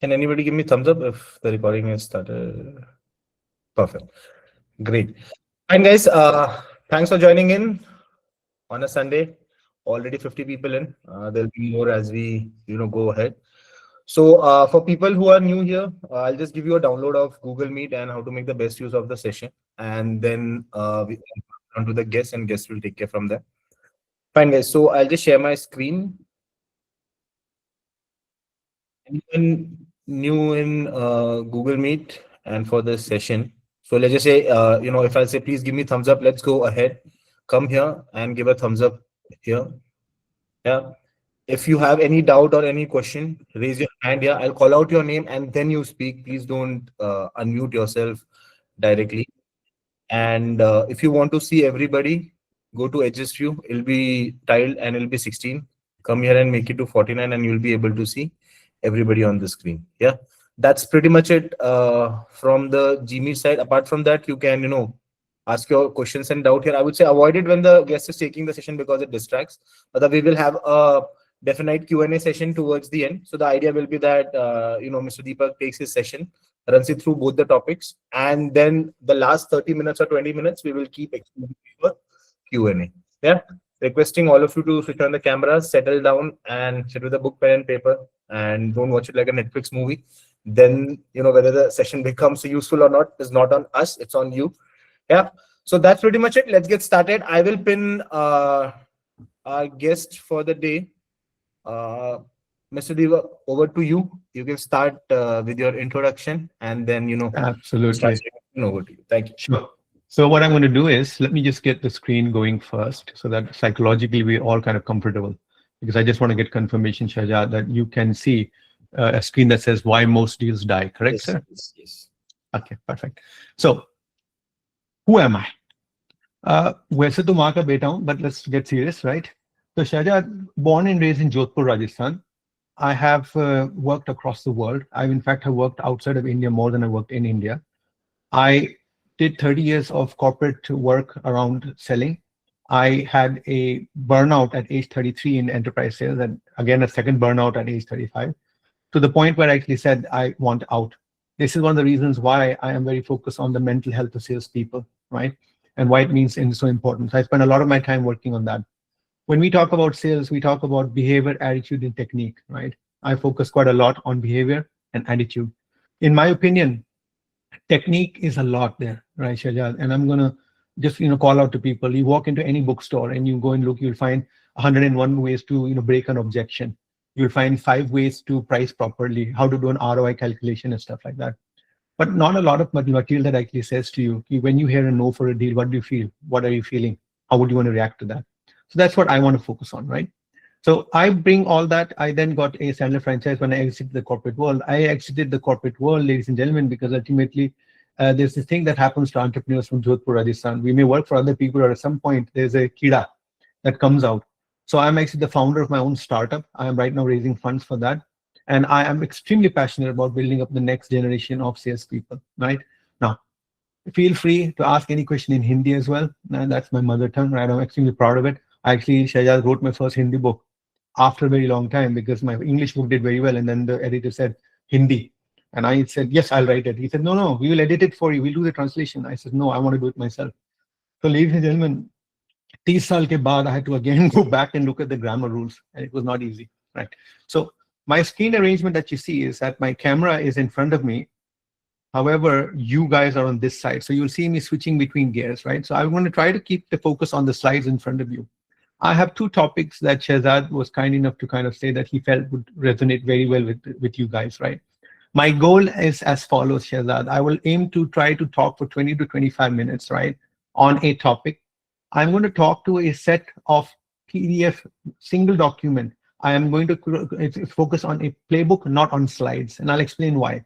Can anybody give me thumbs up if the recording is started? Perfect. Great. And guys, thanks for joining in on a Sunday. Already 50 people in. There'll be more as we go ahead. So for people who are new here, I'll just give you a download of Google Meet and how to make the best use of the session. And then we on to the guests, and guests will take care from there. Fine, guys. So I'll just share my screen. Anyone new in Google Meet and for this session? So let's just say, if I say, please give me thumbs up, let's go ahead. Come here and give a thumbs up here. Yeah. If you have any doubt or any question, raise your hand here. I'll call out your name and then you speak. Please don't unmute yourself directly. And if you want to see everybody, go to Edges View. It'll be tiled and it'll be 16. Come here and make it to 49 and you'll be able to see everybody on the screen. Yeah, that's pretty much it from the Gmeet side. Apart from that, you can, ask your questions and doubt here. I would say avoid it when the guest is taking the session because it distracts. But we will have a definite Q&A session towards the end. So the idea will be that, Mr. Deepak takes his session, runs it through both the topics, and then the last 30 minutes or 20 minutes, we will keep explaining for Q&A. Yeah. Requesting all of you to switch on the cameras, settle down, and sit with a book, pen, and paper, and don't watch it like a Netflix movie. Then, whether the session becomes useful or not is not on us, it's on you. Yeah. So that's pretty much it. Let's get started. I will pin our guest for the day. Mr. Deva, over to you. You can start with your introduction and then, Absolutely. Over to you. Thank you. Sure. So what I'm going to do is, let me just get the screen going first so that psychologically we're all kind of comfortable, because I just want to get confirmation, Shahjad, that you can see a screen that says why most deals die, correct, Yes, sir? yes. Okay, perfect. So who am I? वैसे तो माँ का बेटा हूँ, but let's get serious, right? So Shahjad, born and raised in Jodhpur, Rajasthan. I have worked across the world. In fact, have worked outside of India more than I worked in India. I did 30 years of corporate work around selling. I had a burnout at age 33 in enterprise sales, and again, a second burnout at age 35, to the point where I actually said, I want out. This is one of the reasons why I am very focused on the mental health of salespeople, right? And why it means it's so important. So I spend a lot of my time working on that. When we talk about sales, we talk about behavior, attitude, and technique, right? I focus quite a lot on behavior and attitude. In my opinion, technique is a lot there, right, Shahjad? And I'm gonna just call out to people. You walk into any bookstore and you go and look, you'll find 101 ways to break an objection. You'll find 5 ways to price properly, how to do an ROI calculation and stuff like that. But not a lot of material that actually says to you, when you hear a no for a deal, what do you feel? What are you feeling? How would you want to react to that? So that's what I want to focus on, right? So I bring all that. I then got a Sandler franchise when I exited the corporate world. I exited the corporate world, ladies and gentlemen, because ultimately there's this thing that happens to entrepreneurs from Jodhpur, Rajasthan. We may work for other people, or at some point there's a kida that comes out. So I'm actually the founder of my own startup. I am right now raising funds for that. And I am extremely passionate about building up the next generation of salespeople, right? Now, feel free to ask any question in Hindi as well. And that's my mother tongue, right? I'm extremely proud of it. Actually, Shahjad wrote my first Hindi book after a very long time, because my English book did very well. And then the editor said, Hindi. And I said, yes, I'll write it. He said, no, we will edit it for you. We'll do the translation. I said, no, I want to do it myself. So ladies and gentlemen, 30 saal ke baad, I had to again go back and look at the grammar rules. And it was not easy, right? So my screen arrangement that you see is that my camera is in front of me. However, you guys are on this side. So you'll see me switching between gears, right? So I'm going to try to keep the focus on the slides in front of you. I have 2 topics that Shahzad was kind enough to kind of say that he felt would resonate very well with you guys, right? My goal is as follows, Shahzad. I will aim to try to talk for 20 to 25 minutes, right, on a topic. I'm going to talk to a set of PDF single document. I am going to focus on a playbook, not on slides, and I'll explain why.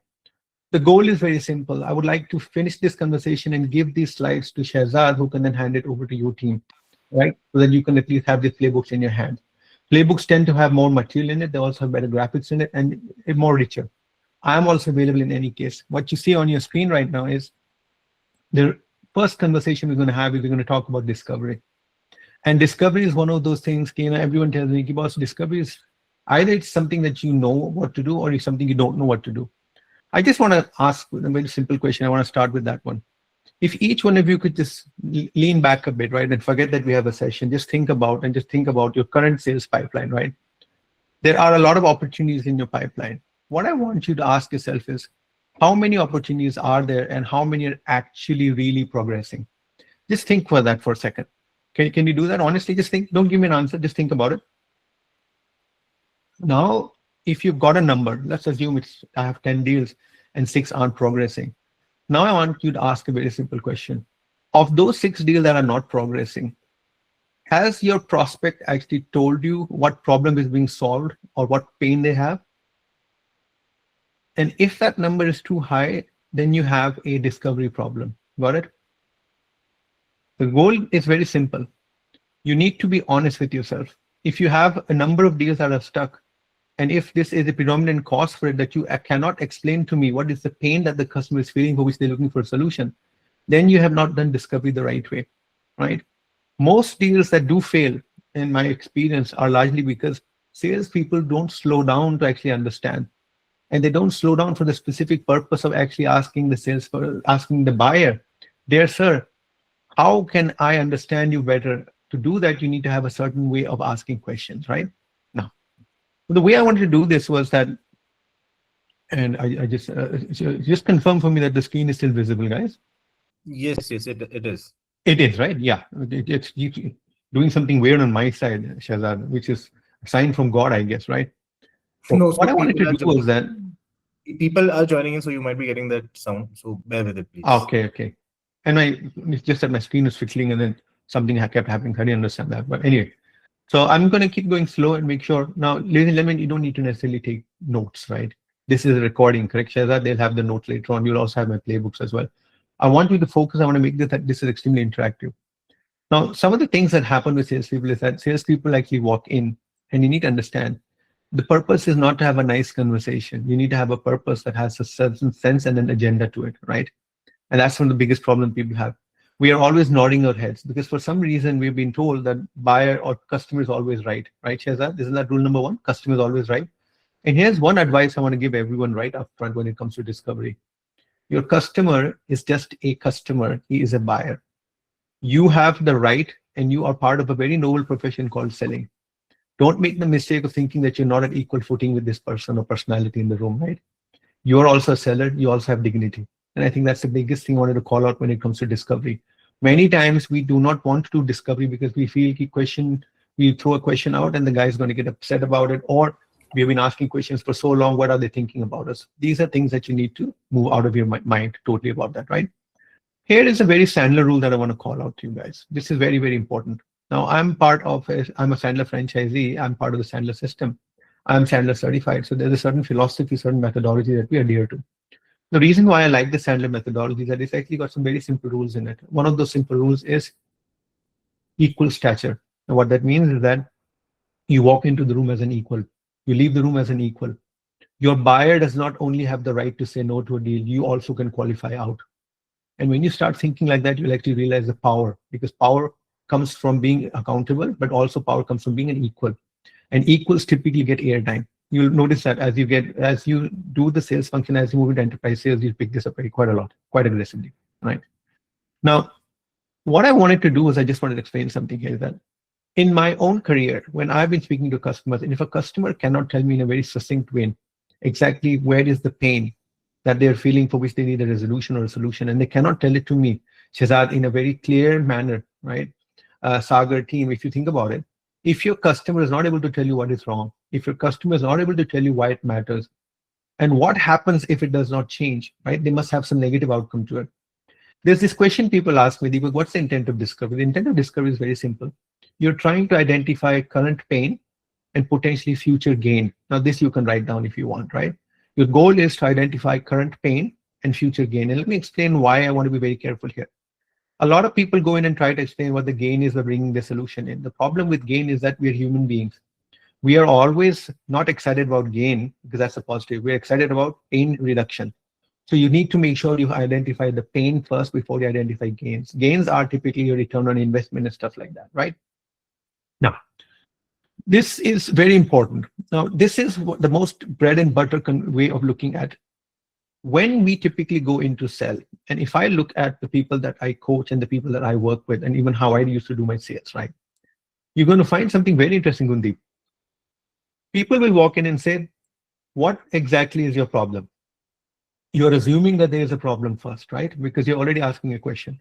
The goal is very simple. I would like to finish this conversation and give these slides to Shahzad, who can then hand it over to your team, right? So that you can at least have the playbooks in your hand. Playbooks tend to have more material in it. They also have better graphics in it and more richer. I am also available in any case. What you see on your screen right now is the first conversation we're going to have is we're going to talk about discovery. And discovery is one of those things, everyone tells me, boss, discovery is Either it's something that you know what to do, or it's something you don't know what to do. I just want to ask a very simple question. I want to start with that one. If each one of you could just lean back a bit, right, and forget that we have a session, just think about your current sales pipeline, right? There are a lot of opportunities in your pipeline. What I want you to ask yourself is, how many opportunities are there and how many are actually really progressing? Just think for that for a second. Can you do that? Honestly, just think. Don't give me an answer. Just think about it. Now, if you've got a number, let's assume I have 10 deals and 6 aren't progressing. Now I want you to ask a very simple question. Of those 6 deals that are not progressing, has your prospect actually told you what problem is being solved or what pain they have? And if that number is too high, then you have a discovery problem. Got it? The goal is very simple. You need to be honest with yourself. If you have a number of deals that are stuck, and if this is a predominant cause for it that you cannot explain to me what is the pain that the customer is feeling for which they're looking for a solution, then you have not done discovery the right way, right? Most deals that do fail, in my experience, are largely because salespeople don't slow down to actually understand. And they don't slow down for the specific purpose of actually asking the buyer, dear sir, how can I understand you better? To do that, you need to have a certain way of asking questions, right? Now, the way I wanted to do this was that, and I just confirm for me that the screen is still visible, guys. Yes, it is. It is, right? Yeah, it's doing something weird on my side, Shahzad, which is a sign from God, I guess, right? So No, what I wanted to do was that people are joining in, so you might be getting that sound. So bear with it, please. Okay. And it's just that my screen was fiddling and then something kept happening. I didn't understand that. But anyway, so I'm going to keep going slow and make sure. Now, ladies and gentlemen, you don't need to necessarily take notes, right? This is a recording, correct, Shahzad? They'll have the notes later on. You'll also have my playbooks as well. I want you to focus. I want to make this is extremely interactive. Now, some of the things that happen with salespeople is that salespeople actually walk in, and you need to understand the purpose is not to have a nice conversation. You need to have a purpose that has a certain sense and an agenda to it, right? And that's one of the biggest problems people have. We are always nodding our heads because for some reason we've been told that buyer or customer is always right, right, Shahzad? Isn't that rule number 1? Customer is always right. And here's one advice I want to give everyone right up front when it comes to discovery. Your customer is just a customer. He is a buyer. You have the right, and you are part of a very noble profession called selling. Don't make the mistake of thinking that you're not at equal footing with this person or personality in the room, right? You're also a seller. You also have dignity. And I think that's the biggest thing I wanted to call out when it comes to discovery. Many times we do not want to do discovery because we feel we throw a question out and the guy is going to get upset about it, or we've been asking questions for so long, what are they thinking about us? These are things that you need to move out of your mind totally about that, right? Here is a very Sandler rule that I want to call out to you guys. This is very, very important. Now, I'm a Sandler franchisee. I'm part of the Sandler system. I'm Sandler certified. So there's a certain philosophy, certain methodology that we adhere to. The reason why I like the Sandler methodology is that it's actually got some very simple rules in it. One of those simple rules is equal stature. And what that means is that you walk into the room as an equal. You leave the room as an equal. Your buyer does not only have the right to say no to a deal, you also can qualify out. And when you start thinking like that, you'll actually realize the power, because power comes from being accountable, but also power comes from being an equal. And equals typically get airtime. You'll notice that as you do the sales function, as you move into enterprise sales, you pick this up quite a lot, quite aggressively, right? Now, what I wanted to do is I just wanted to explain something here that in my own career, when I've been speaking to customers, and if a customer cannot tell me in a very succinct way exactly where is the pain that they're feeling for which they need a resolution or a solution, and they cannot tell it to me, Shahzad, in a very clear manner, right? Sagar team, if you think about it, if your customer is not able to tell you what is wrong, if your customer is not able to tell you why it matters, and what happens if it does not change, right? They must have some negative outcome to it. There's this question people ask me, Deepak, what's the intent of discovery? The intent of discovery is very simple. You're trying to identify current pain and potentially future gain. Now, this you can write down if you want, right? Your goal is to identify current pain and future gain. And let me explain why I want to be very careful here. A lot of people go in and try to explain what the gain is by bringing the solution in. The problem with gain is that we're human beings. We are always not excited about gain because that's a positive. We're excited about pain reduction. So you need to make sure you identify the pain first before you identify gains. Gains are typically your return on investment and stuff like that, right? Now, This is very important. Now, this is the most bread and butter way of looking at when we typically go into sell. And if I look at the people that I coach and the people that I work with, and even how I used to do my sales, right? You're going to find something very interesting, Gundeep. People will walk in and say, what exactly is your problem? You're assuming that there is a problem first, right? Because you're already asking a question.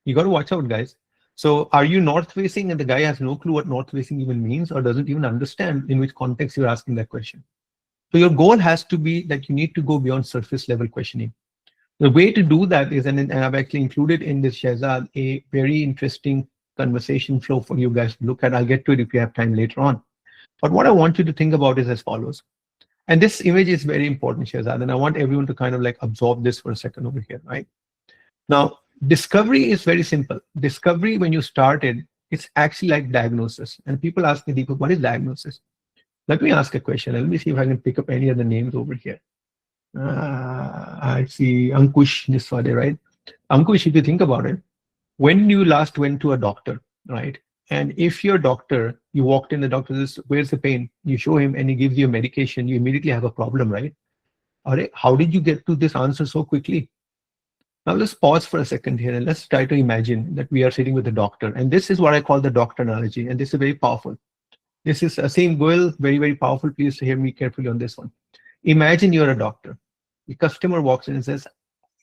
You got to watch out, guys. So are you north facing and the guy has no clue what north facing even means or doesn't even understand in which context you're asking that question? So your goal has to be that you need to go beyond surface level questioning. The way to do that is, and I've actually included in this, Shehzad, a very interesting conversation flow for you guys to look at. I'll get to it if you have time later on. But what I want you to think about is as follows. And this image is very important, Shehzad, and I want everyone to kind of like absorb this for a second over here, right? Now, discovery is very simple. Discovery, when you started, it's actually like diagnosis. And people ask me, Deepak, what is diagnosis? Let me ask a question. Let me see if I can pick up any of the names over here. I see Ankush Niswade, right? Ankush, if you think about it, when you last went to a doctor, right? And if your doctor, you walked in, the doctor says, where's the pain? You show him and he gives you a medication, you immediately have a problem, right? All right, how did you get to this answer so quickly? Now let's pause for a second here and let's try to imagine that we are sitting with a doctor. And this is what I call the doctor analogy. And this is very powerful. This is Asim Goel, very, very powerful. Please hear me carefully on this one. Imagine you're a doctor. The customer walks in and says,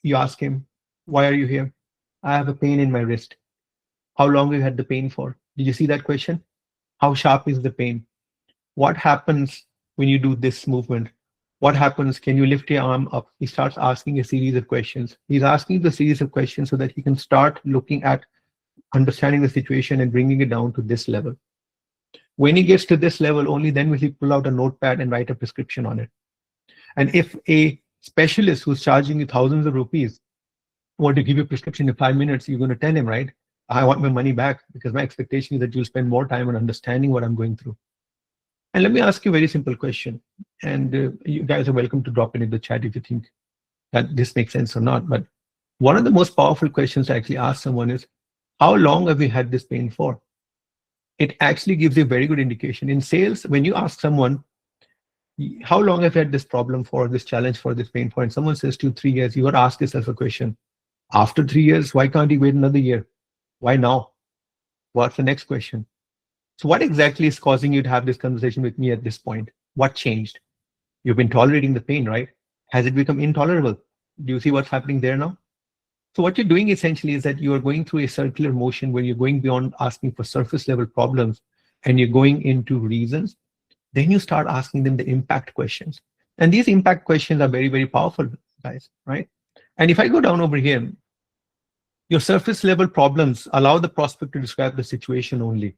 you ask him, why are you here? I have a pain in my wrist. How long have you had the pain for? Did you see that question? How sharp is the pain? What happens when you do this movement? What happens? Can you lift your arm up? He starts asking a series of questions. He's asking the series of questions so that he can start looking at understanding the situation and bringing it down to this level. When he gets to this level, only then will he pull out a notepad and write a prescription on it. And if a specialist who's charging you thousands of rupees want to give you a prescription in 5 minutes, you're going to tell him, right? I want my money back because my expectation is that you'll spend more time on understanding what I'm going through. And let me ask you a very simple question. And you guys are welcome to drop it in the chat if you think that this makes sense or not. But one of the most powerful questions to actually ask someone is, how long have you had this pain for? It actually gives you a very good indication. In sales, when you ask someone, how long have you had this problem for, this challenge for, this pain for, and someone says to you 3 years, you got to ask yourself a question. After 3 years, why can't you wait another year? Why now? What's the next question? So what exactly is causing you to have this conversation with me at this point? What changed? You've been tolerating the pain, right? Has it become intolerable? Do you see what's happening there now? So what you're doing essentially is that you are going through a circular motion where you're going beyond asking for surface level problems and you're going into reasons. Then you start asking them the impact questions. And these impact questions are very, very powerful, guys, right? And if I go down over here, your surface level problems allow the prospect to describe the situation only.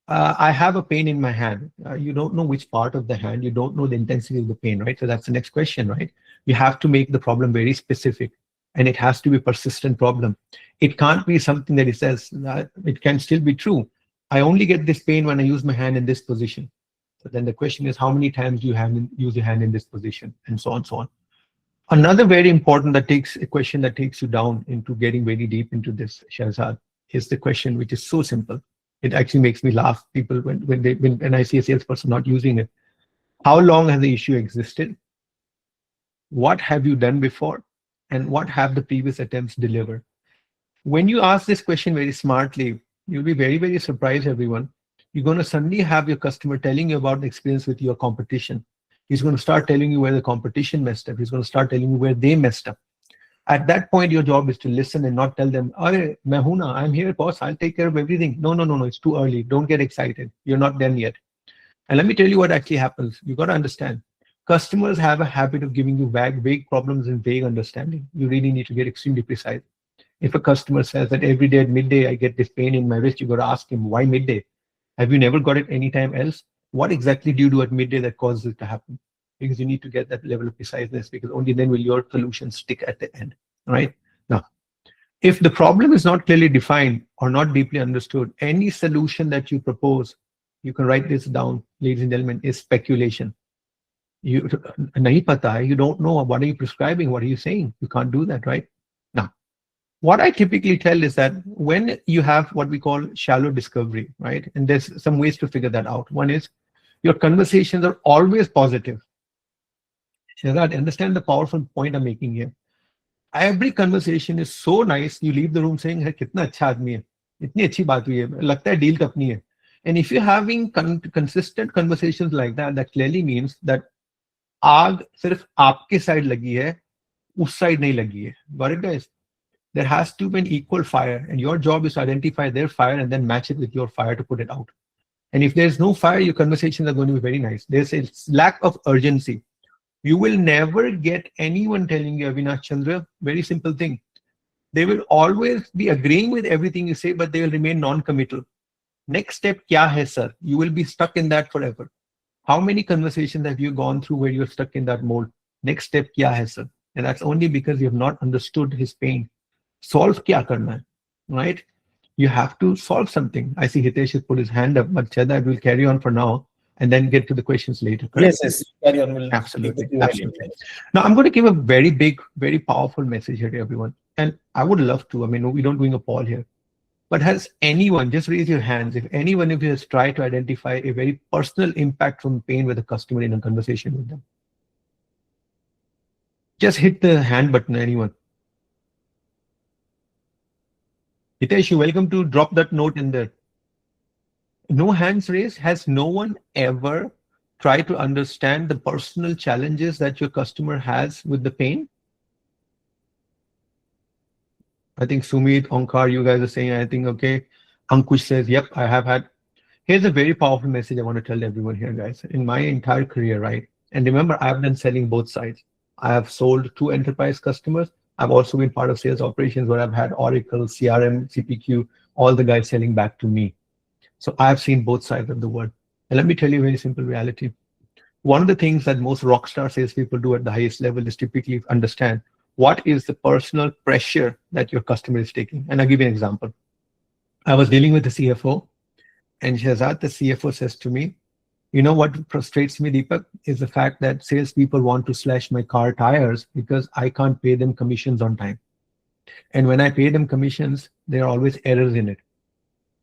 I have a pain in my hand. You don't know which part of the hand. You don't know the intensity of the pain, right? So that's the next question, right? You have to make the problem very specific, and it has to be a persistent problem. It can't be something that it says, it can still be true. I only get this pain when I use my hand in this position. So then the question is, how many times do you use your hand in this position, and so on, so on. Another very important question that takes you down into getting very deep into this, Shahzad, is the question which is so simple. It actually makes me laugh. People when I see a salesperson not using it. How long has the issue existed? What have you done before? And what have the previous attempts delivered? When you ask this question very smartly, you'll be very, very surprised, everyone. You're going to suddenly have your customer telling you about the experience with your competition. He's going to start telling you where the competition messed up. He's going to start telling you where they messed up. At that point, your job is to listen and not tell them, "Arey, main hoon na, I'm here, boss. I'll take care of everything." No, no, no, no. It's too early. Don't get excited. You're not done yet. And let me tell you what actually happens. You got to understand. Customers have a habit of giving you vague problems and vague understanding. You really need to get extremely precise. If a customer says that every day at midday I get this pain in my wrist, you got to ask him, why midday? Have you never got it anytime else? What exactly do you do at midday that causes it to happen? Because you need to get that level of preciseness, because only then will your solution stick at the end, right? Now, if the problem is not clearly defined or not deeply understood, any solution that you propose, you can write this down, ladies and gentlemen, is speculation. You nahi pata hai, you don't know, what are you prescribing, what are you saying? You can't do that, right? Now, What I typically tell is that when you have what we call shallow discovery, right? And there's some ways to figure that out. One is your conversations are always positive. Shazad, understand the powerful point I'm making here. Every conversation is so nice, you leave the room saying, "Hey, कितना अच्छा आदमी है, इतनी अच्छी बात हुई है, लगता है डील अपनी है." And if you're having consistent conversations like that, that clearly means that आग सिर्फ आपके साइड लगी है, उस साइड नहीं लगी है. Got it, guys? There has to be an equal fire, and your job is to identify their fire and then match it with your fire to put it out. And if there's no fire, your conversations are going to be very nice. There's a lack of urgency. You will never get anyone telling you, Avinash Chandra, very simple thing. They will always be agreeing with everything you say, but they will remain non-committal. Next step, kya hai, sir? You will be stuck in that forever. How many conversations have you gone through where you're stuck in that mold? Next step, kya hai, sir? And that's only because you have not understood his pain. Solve kya karna hai, right? You have to solve something. I see Hitesh has put his hand up, but Cheda will carry on for now and then get to the questions later. Correct? Yes. Carry on. We'll Absolutely. take the Q&A later. Absolutely. Now, I'm going to give a very big, very powerful message here to everyone. And I would love to. I mean, we don't doing a poll here. But has anyone, just raise your hands, if anyone of you has tried to identify a very personal impact from pain with a customer in a conversation with them? Just hit the hand button, anyone. Hitesh, you're welcome to drop that note in there. No hands raised. Has no one ever tried to understand the personal challenges that your customer has with the pain? I think Sumit, Onkar, you guys are saying, I think, okay. Ankush says, yep, I have had. Here's a very powerful message I want to tell everyone here, guys. In my entire career, right? And remember, I've been selling both sides. I have sold to enterprise customers. I've also been part of sales operations where I've had Oracle, CRM, CPQ, all the guys selling back to me. So I've seen both sides of the world. And let me tell you a very simple reality. One of the things that most rockstar salespeople do at the highest level is typically understand what is the personal pressure that your customer is taking. And I'll give you an example. I was dealing with the CFO, and Shahzad, the CFO, says to me, you know what frustrates me, Deepak, is the fact that salespeople want to slash my car tires because I can't pay them commissions on time. And when I pay them commissions, there are always errors in it.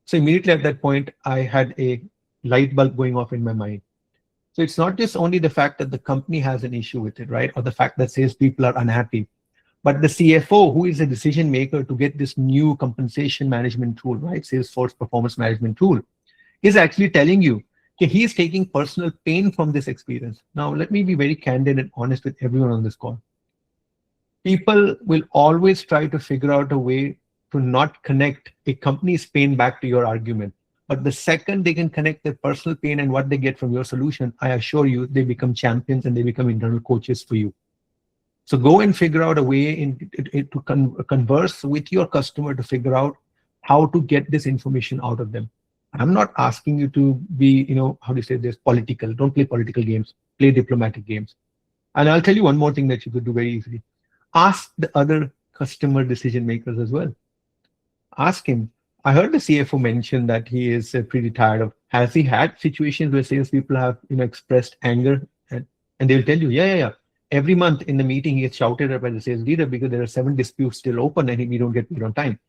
So immediately at that point, I had a light bulb going off in my mind. So it's not just only the fact that the company has an issue with it, right? Or the fact that salespeople are unhappy, but the CFO, who is a decision maker to get this new compensation management tool, right? Salesforce performance management tool, is actually telling you that he is taking personal pain from this experience. Now, let me be very candid and honest with everyone on this call. People will always try to figure out a way to not connect a company's pain back to your argument. But the second they can connect their personal pain and what they get from your solution, I assure you, they become champions and they become internal coaches for you. So go and figure out a way to converse with your customer to figure out how to get this information out of them. I'm not asking you to be, how do you say this, political. Don't play political games. Play diplomatic games. And I'll tell you one more thing that you could do very easily. Ask the other customer decision makers as well. Ask him. I heard the CFO mention that he is pretty tired of. Has he had situations where salespeople have, expressed anger, and they'll tell you, yeah. Every month in the meeting, he gets shouted at by the sales leader because there are 7 disputes still open and we don't get paid on time.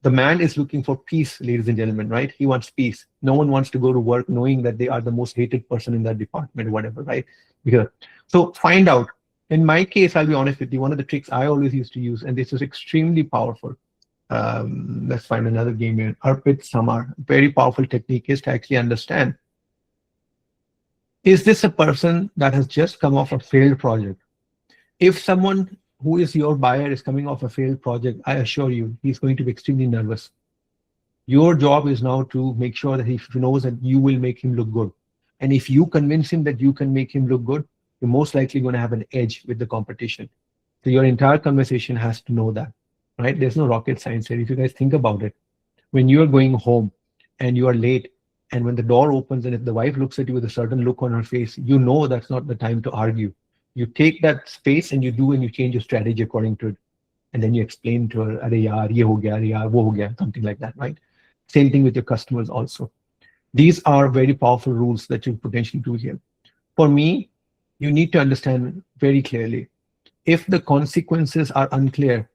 The man is looking for peace, ladies and gentlemen, right? He wants peace. No one wants to go to work knowing that they are the most hated person in that department or whatever, right? So find out. In my case, I'll be honest with you, one of the tricks I always used to use, and this is extremely powerful. Let's find another game here. Arpit Samar, very powerful technique is to actually understand, is this a person that has just come off a failed project? If someone who is your buyer is coming off a failed project, I assure you, he's going to be extremely nervous. Your job is now to make sure that he knows that you will make him look good. And if you convince him that you can make him look good, you're most likely going to have an edge with the competition. So your entire conversation has to know that, right? There's no rocket science here. If you guys think about it, when you are going home and you are late, and when the door opens and if the wife looks at you with a certain look on her face, you know that's not the time to argue. You take that space and you change your strategy according to it. And then you explain to her, "Arey yaar, ye ho gaya, arey yaar, wo ho gaya," something like that, right? Same thing with your customers also. These are very powerful rules that you potentially do here. For me, you need to understand very clearly, if the consequences are unclear,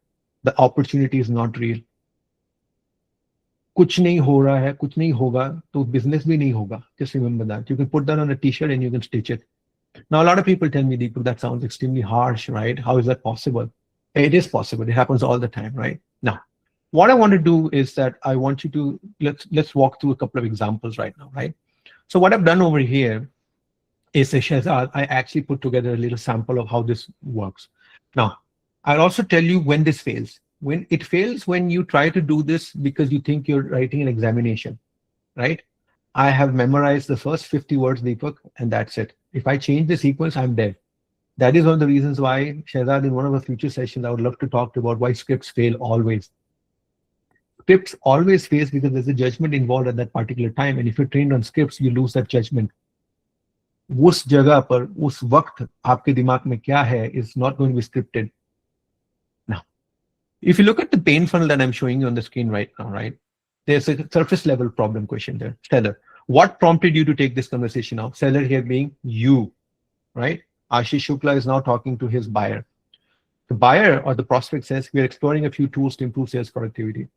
The opportunity is not real. कुछ नहीं हो रहा है, कुछ नहीं होगा, तो business भी नहीं होगा. Just remember that. You can put that on a t-shirt and you can stitch it. Now, a lot of people tell me, Deepak, that sounds extremely harsh, right? How is that possible? It is possible. It happens all the time, right? Now, what I want to do is that I want you to let's walk through a couple of examples right now, right? So what I've done over here is, Shehzad, I actually put together a little sample of how this works. Now, I'll also tell you when this fails. When it fails, when you try to do this because you think you're writing an examination, right? I have memorized the first 50 words, Deepak, and that's it. If I change the sequence, I'm dead. That is one of the reasons why, Shehzad, in one of the future sessions, I would love to talk about why scripts fail always. Scripts always fail because there's a judgment involved at that particular time. And if you're trained on scripts, you lose that judgment. उस जगह पर उस वक्त आपके दिमाग में क्या है is not going to be scripted. Now, if you look at the pain funnel that I'm showing you on the screen right now, right? There's a surface level problem question there. Seller, what prompted you to take this conversation now? Seller here being you, right? Ashish Shukla is now talking to his buyer. The buyer or the prospect says, we're exploring a few tools to improve sales productivity.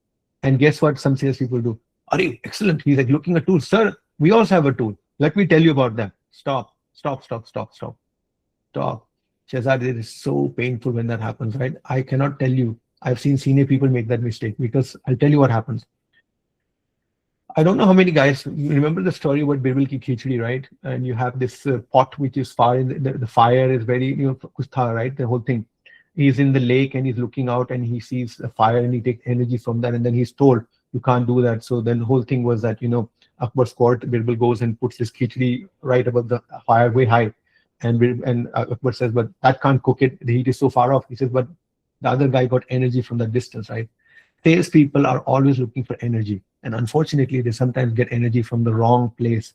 And guess what some salespeople do? Are excellent. He's like looking at tools. Sir, we also have a tool. Let me tell you about them. Stop. Shehzad, it is so painful when that happens, right? I cannot tell you. I've seen senior people make that mistake because I'll tell you what happens. I don't know how many guys remember the story about Birbal ki khichdi, right? And you have this pot which is far in the fire is very, kuch tha, right? The whole thing. He's in the lake and he's looking out and he sees a fire and he takes energy from that. And then he's told, you can't do that. So then the whole thing was that, Akbar's court, Birbal goes and puts this khichdi right above the fire way high. And Akbar says, but that can't cook it. The heat is so far off. He says, but the other guy got energy from that distance, right? Sales people are always looking for energy. And unfortunately, they sometimes get energy from the wrong place.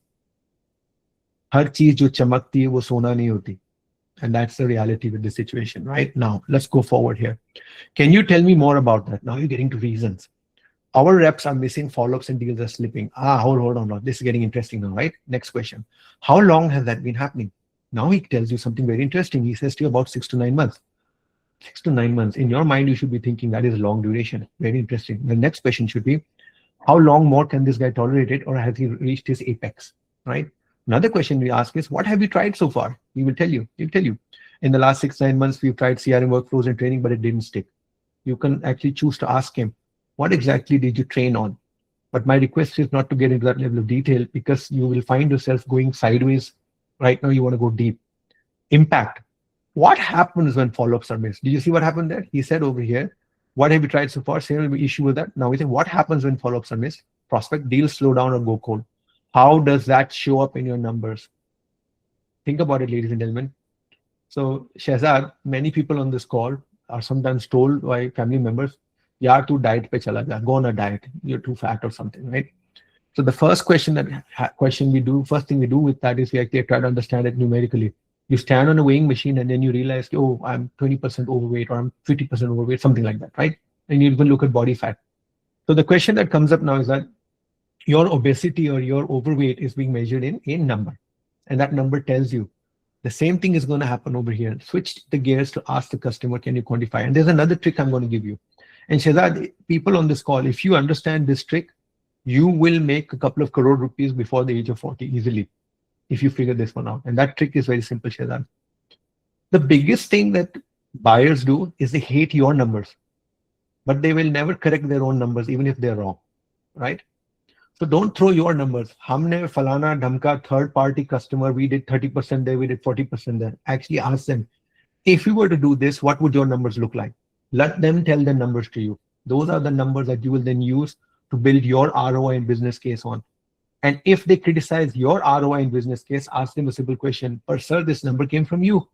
हर चीज जो चमकती है वो सोना नहीं होती. And that's the reality with this situation, right? Now, let's go forward here. Can you tell me more about that? Now you're getting to reasons. Our reps are missing follow-ups and deals are slipping. Hold on. This is getting interesting now, right? Next question. How long has that been happening? Now he tells you something very interesting. He says to you about 6 to 9 months. 6 to 9 months. In your mind, you should be thinking that is long duration. Very interesting. The next question should be, how long more can this guy tolerate it, or has he reached his apex, right? Another question we ask is, what have you tried so far? He will tell you. He'll tell you. In the last 6 to 9 months, we've tried CRM workflows and training, but it didn't stick. You can actually choose to ask him, what exactly did you train on? But my request is not to get into that level of detail because you will find yourself going sideways. Right now, you want to go deep. Impact. What happens when follow-ups are missed? Did you see what happened there? He said over here, what have you tried so far? Same issue with that. Now we say, what happens when follow-ups are missed? Prospect, deals slow down or go cold. How does that show up in your numbers? Think about it, ladies and gentlemen. So, Shehzad, many people on this call are sometimes told by family members, yaar, tu diet pe chala ja, go on a diet, you're too fat or something, right? So the first first thing we do with that is we actually try to understand it numerically. You stand on a weighing machine and then you realize, oh, I'm 20% overweight or I'm 50% overweight, something like that, right? And you even look at body fat. So the question that comes up now is that your obesity or your overweight is being measured in a number. And that number tells you the same thing is going to happen over here. Switch the gears to ask the customer, can you quantify? And there's another trick I'm going to give you. And Shehzad, people on this call, if you understand this trick, you will make a couple of crore rupees before the age of 40 easily, if you figure this one out. And that trick is very simple, Shehzad. The biggest thing that buyers do is they hate your numbers, but they will never correct their own numbers, even if they're wrong, right? So don't throw your numbers. Humne falana dhamka third party customer, we did 30% there, we did 40% there. Actually ask them, if you were to do this, what would your numbers look like? Let them tell the numbers to you. Those are the numbers that you will then use to build your ROI and business case on. And if they criticize your ROI and business case, ask them a simple question. But sir, this number came from you.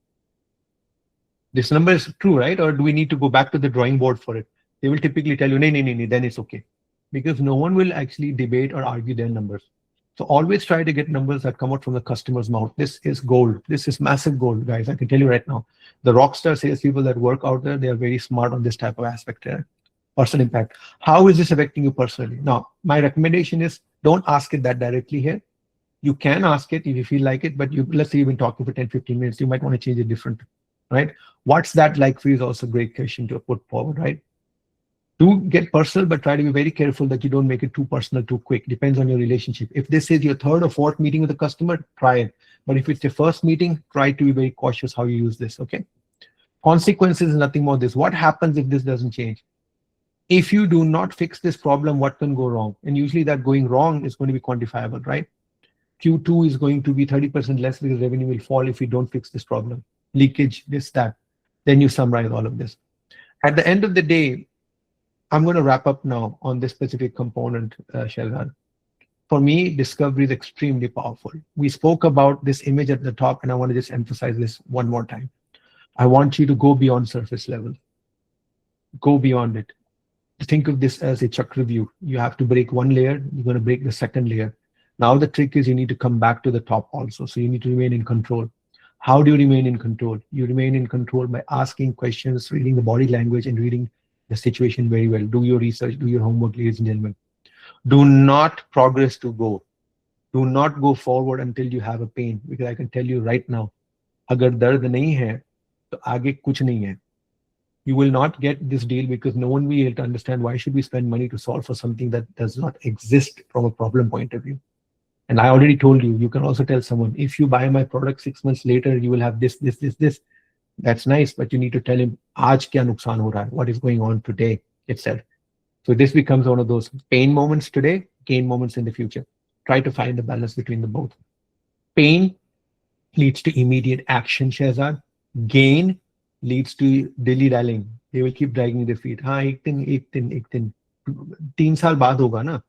This number is true, right? Or do we need to go back to the drawing board for it? They will typically tell you, no, then it's okay. Because no one will actually debate or argue their numbers. So always try to get numbers that come out from the customer's mouth. This is gold. This is massive gold, guys. I can tell you right now. The rockstar salespeople that work out there, they are very smart on this type of aspect there. Personal impact. How is this affecting you personally? Now, my recommendation is don't ask it that directly here. You can ask it if you feel like it, but let's say you've been talking for 10, 15 minutes, you might want to change it different, right? What's that like for you is also a great question to put forward, right? Do get personal, but try to be very careful that you don't make it too personal too quick. Depends on your relationship. If this is your third or fourth meeting with a customer, try it. But if it's your first meeting, try to be very cautious how you use this, okay? Consequences is nothing more this. What happens if this doesn't change? If you do not fix this problem, what can go wrong? And usually that going wrong is going to be quantifiable, right? Q2 is going to be 30% less because revenue will fall if you don't fix this problem. Leakage, this, that. Then you summarize all of this. At the end of the day, I'm going to wrap up now on this specific component, Shahzad. For me, discovery is extremely powerful. We spoke about this image at the top, and I want to just emphasize this one more time. I want you to go beyond surface level. Go beyond it. Think of this as a chakra view. You have to break one layer, you're going to break the second layer. Now the trick is you need to come back to the top also. So you need to remain in control. How do you remain in control? You remain in control by asking questions, reading the body language, and reading the situation very well. Do your research, do your homework, ladies and gentlemen. Do not progress to go. Do not go forward until you have a pain. Because I can tell you right now, agar dard nahi hai, to aage kuch nahi hai. You will not get this deal because no one will be able to understand why should we spend money to solve for something that does not exist from a problem point of view. And I already told you, you can also tell someone, if you buy my product 6 months later, you will have this, this, this, this. That's nice, but you need to tell him, aaj kya nuksan ho raha hai, what is going on today itself. So this becomes one of those pain moments today, gain moments in the future. Try to find the balance between the both. Pain leads to immediate action, Shahzad. Gain leads to dilly-dallying. They will keep dragging their feet. हाँ एक दिन 3 साल बाद होगा ना.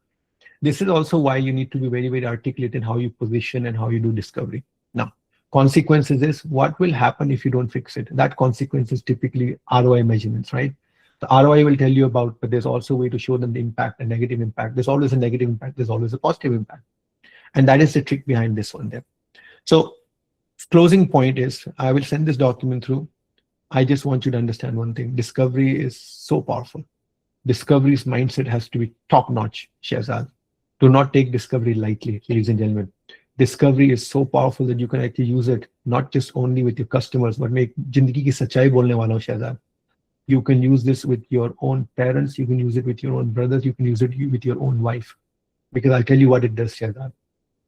This is also why you need to be very, very articulate in how you position and how you do discovery. Now, consequences is what will happen if you don't fix it. That consequence is typically ROI measurements, right? The ROI will tell you about, but there's also a way to show them the impact and negative impact. There's always a negative impact. There's always a positive impact. And that is the trick behind this one there. So closing point is, I will send this document through. I just want you to understand one thing. Discovery is so powerful. Discovery's mindset has to be top-notch, Shahzad. Do not take discovery lightly, ladies and gentlemen. Discovery is so powerful that you can actually use it not just only with your customers, but make jindagi ki sachai bolne wala ho, Shahzad. You can use this with your own parents. You can use it with your own brothers. You can use it with your own wife. Because I'll tell you what it does, Shahzad.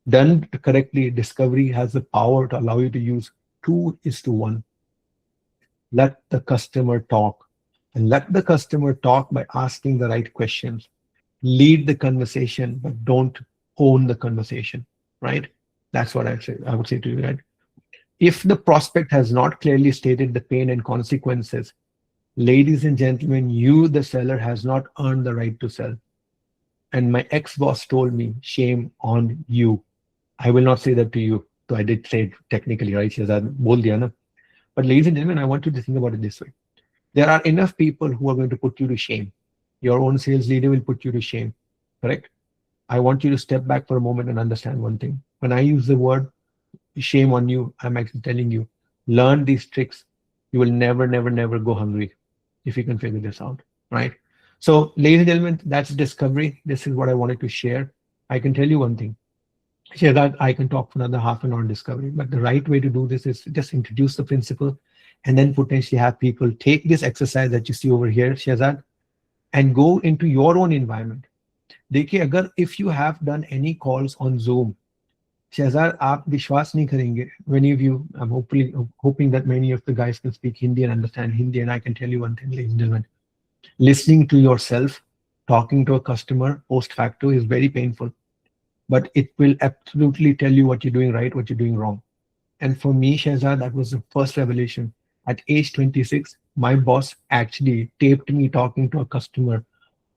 Done correctly, discovery has the power to allow you to use 2:1. Let the customer talk. And let the customer talk by asking the right questions. Lead the conversation, but don't own the conversation, right? That's what I would say to you, right? If the prospect has not clearly stated the pain and consequences, ladies and gentlemen, you, the seller, has not earned the right to sell. And my ex-boss told me, shame on you. I will not say that to you. So I did say it technically, right? Shahzad, bol diya na. But ladies and gentlemen, I want you to think about it this way. There are enough people who are going to put you to shame. Your own sales leader will put you to shame, correct? I want you to step back for a moment and understand one thing. When I use the word shame on you, I'm actually telling you, learn these tricks. You will never, never, never go hungry if you can figure this out, right? So, ladies and gentlemen, that's discovery. This is what I wanted to share. I can tell you one thing. Share that I can talk for another half an hour on discovery, but the right way to do this is just introduce the principle and then potentially have people take this exercise that you see over here, Shahzad, and go into your own environment. देखिए अगर if you have done any calls on Zoom, Shahzad, आप विश्वास नहीं करेंगे. Many of you, I'm hoping that many of the guys can speak Hindi and understand Hindi, and I can tell you one thing, ladies and gentlemen. Listening to yourself, talking to a customer post facto is very painful, but it will absolutely tell you what you're doing right, what you're doing wrong. And for me, Shahzad, that was the first revelation. At age 26, my boss actually taped me talking to a customer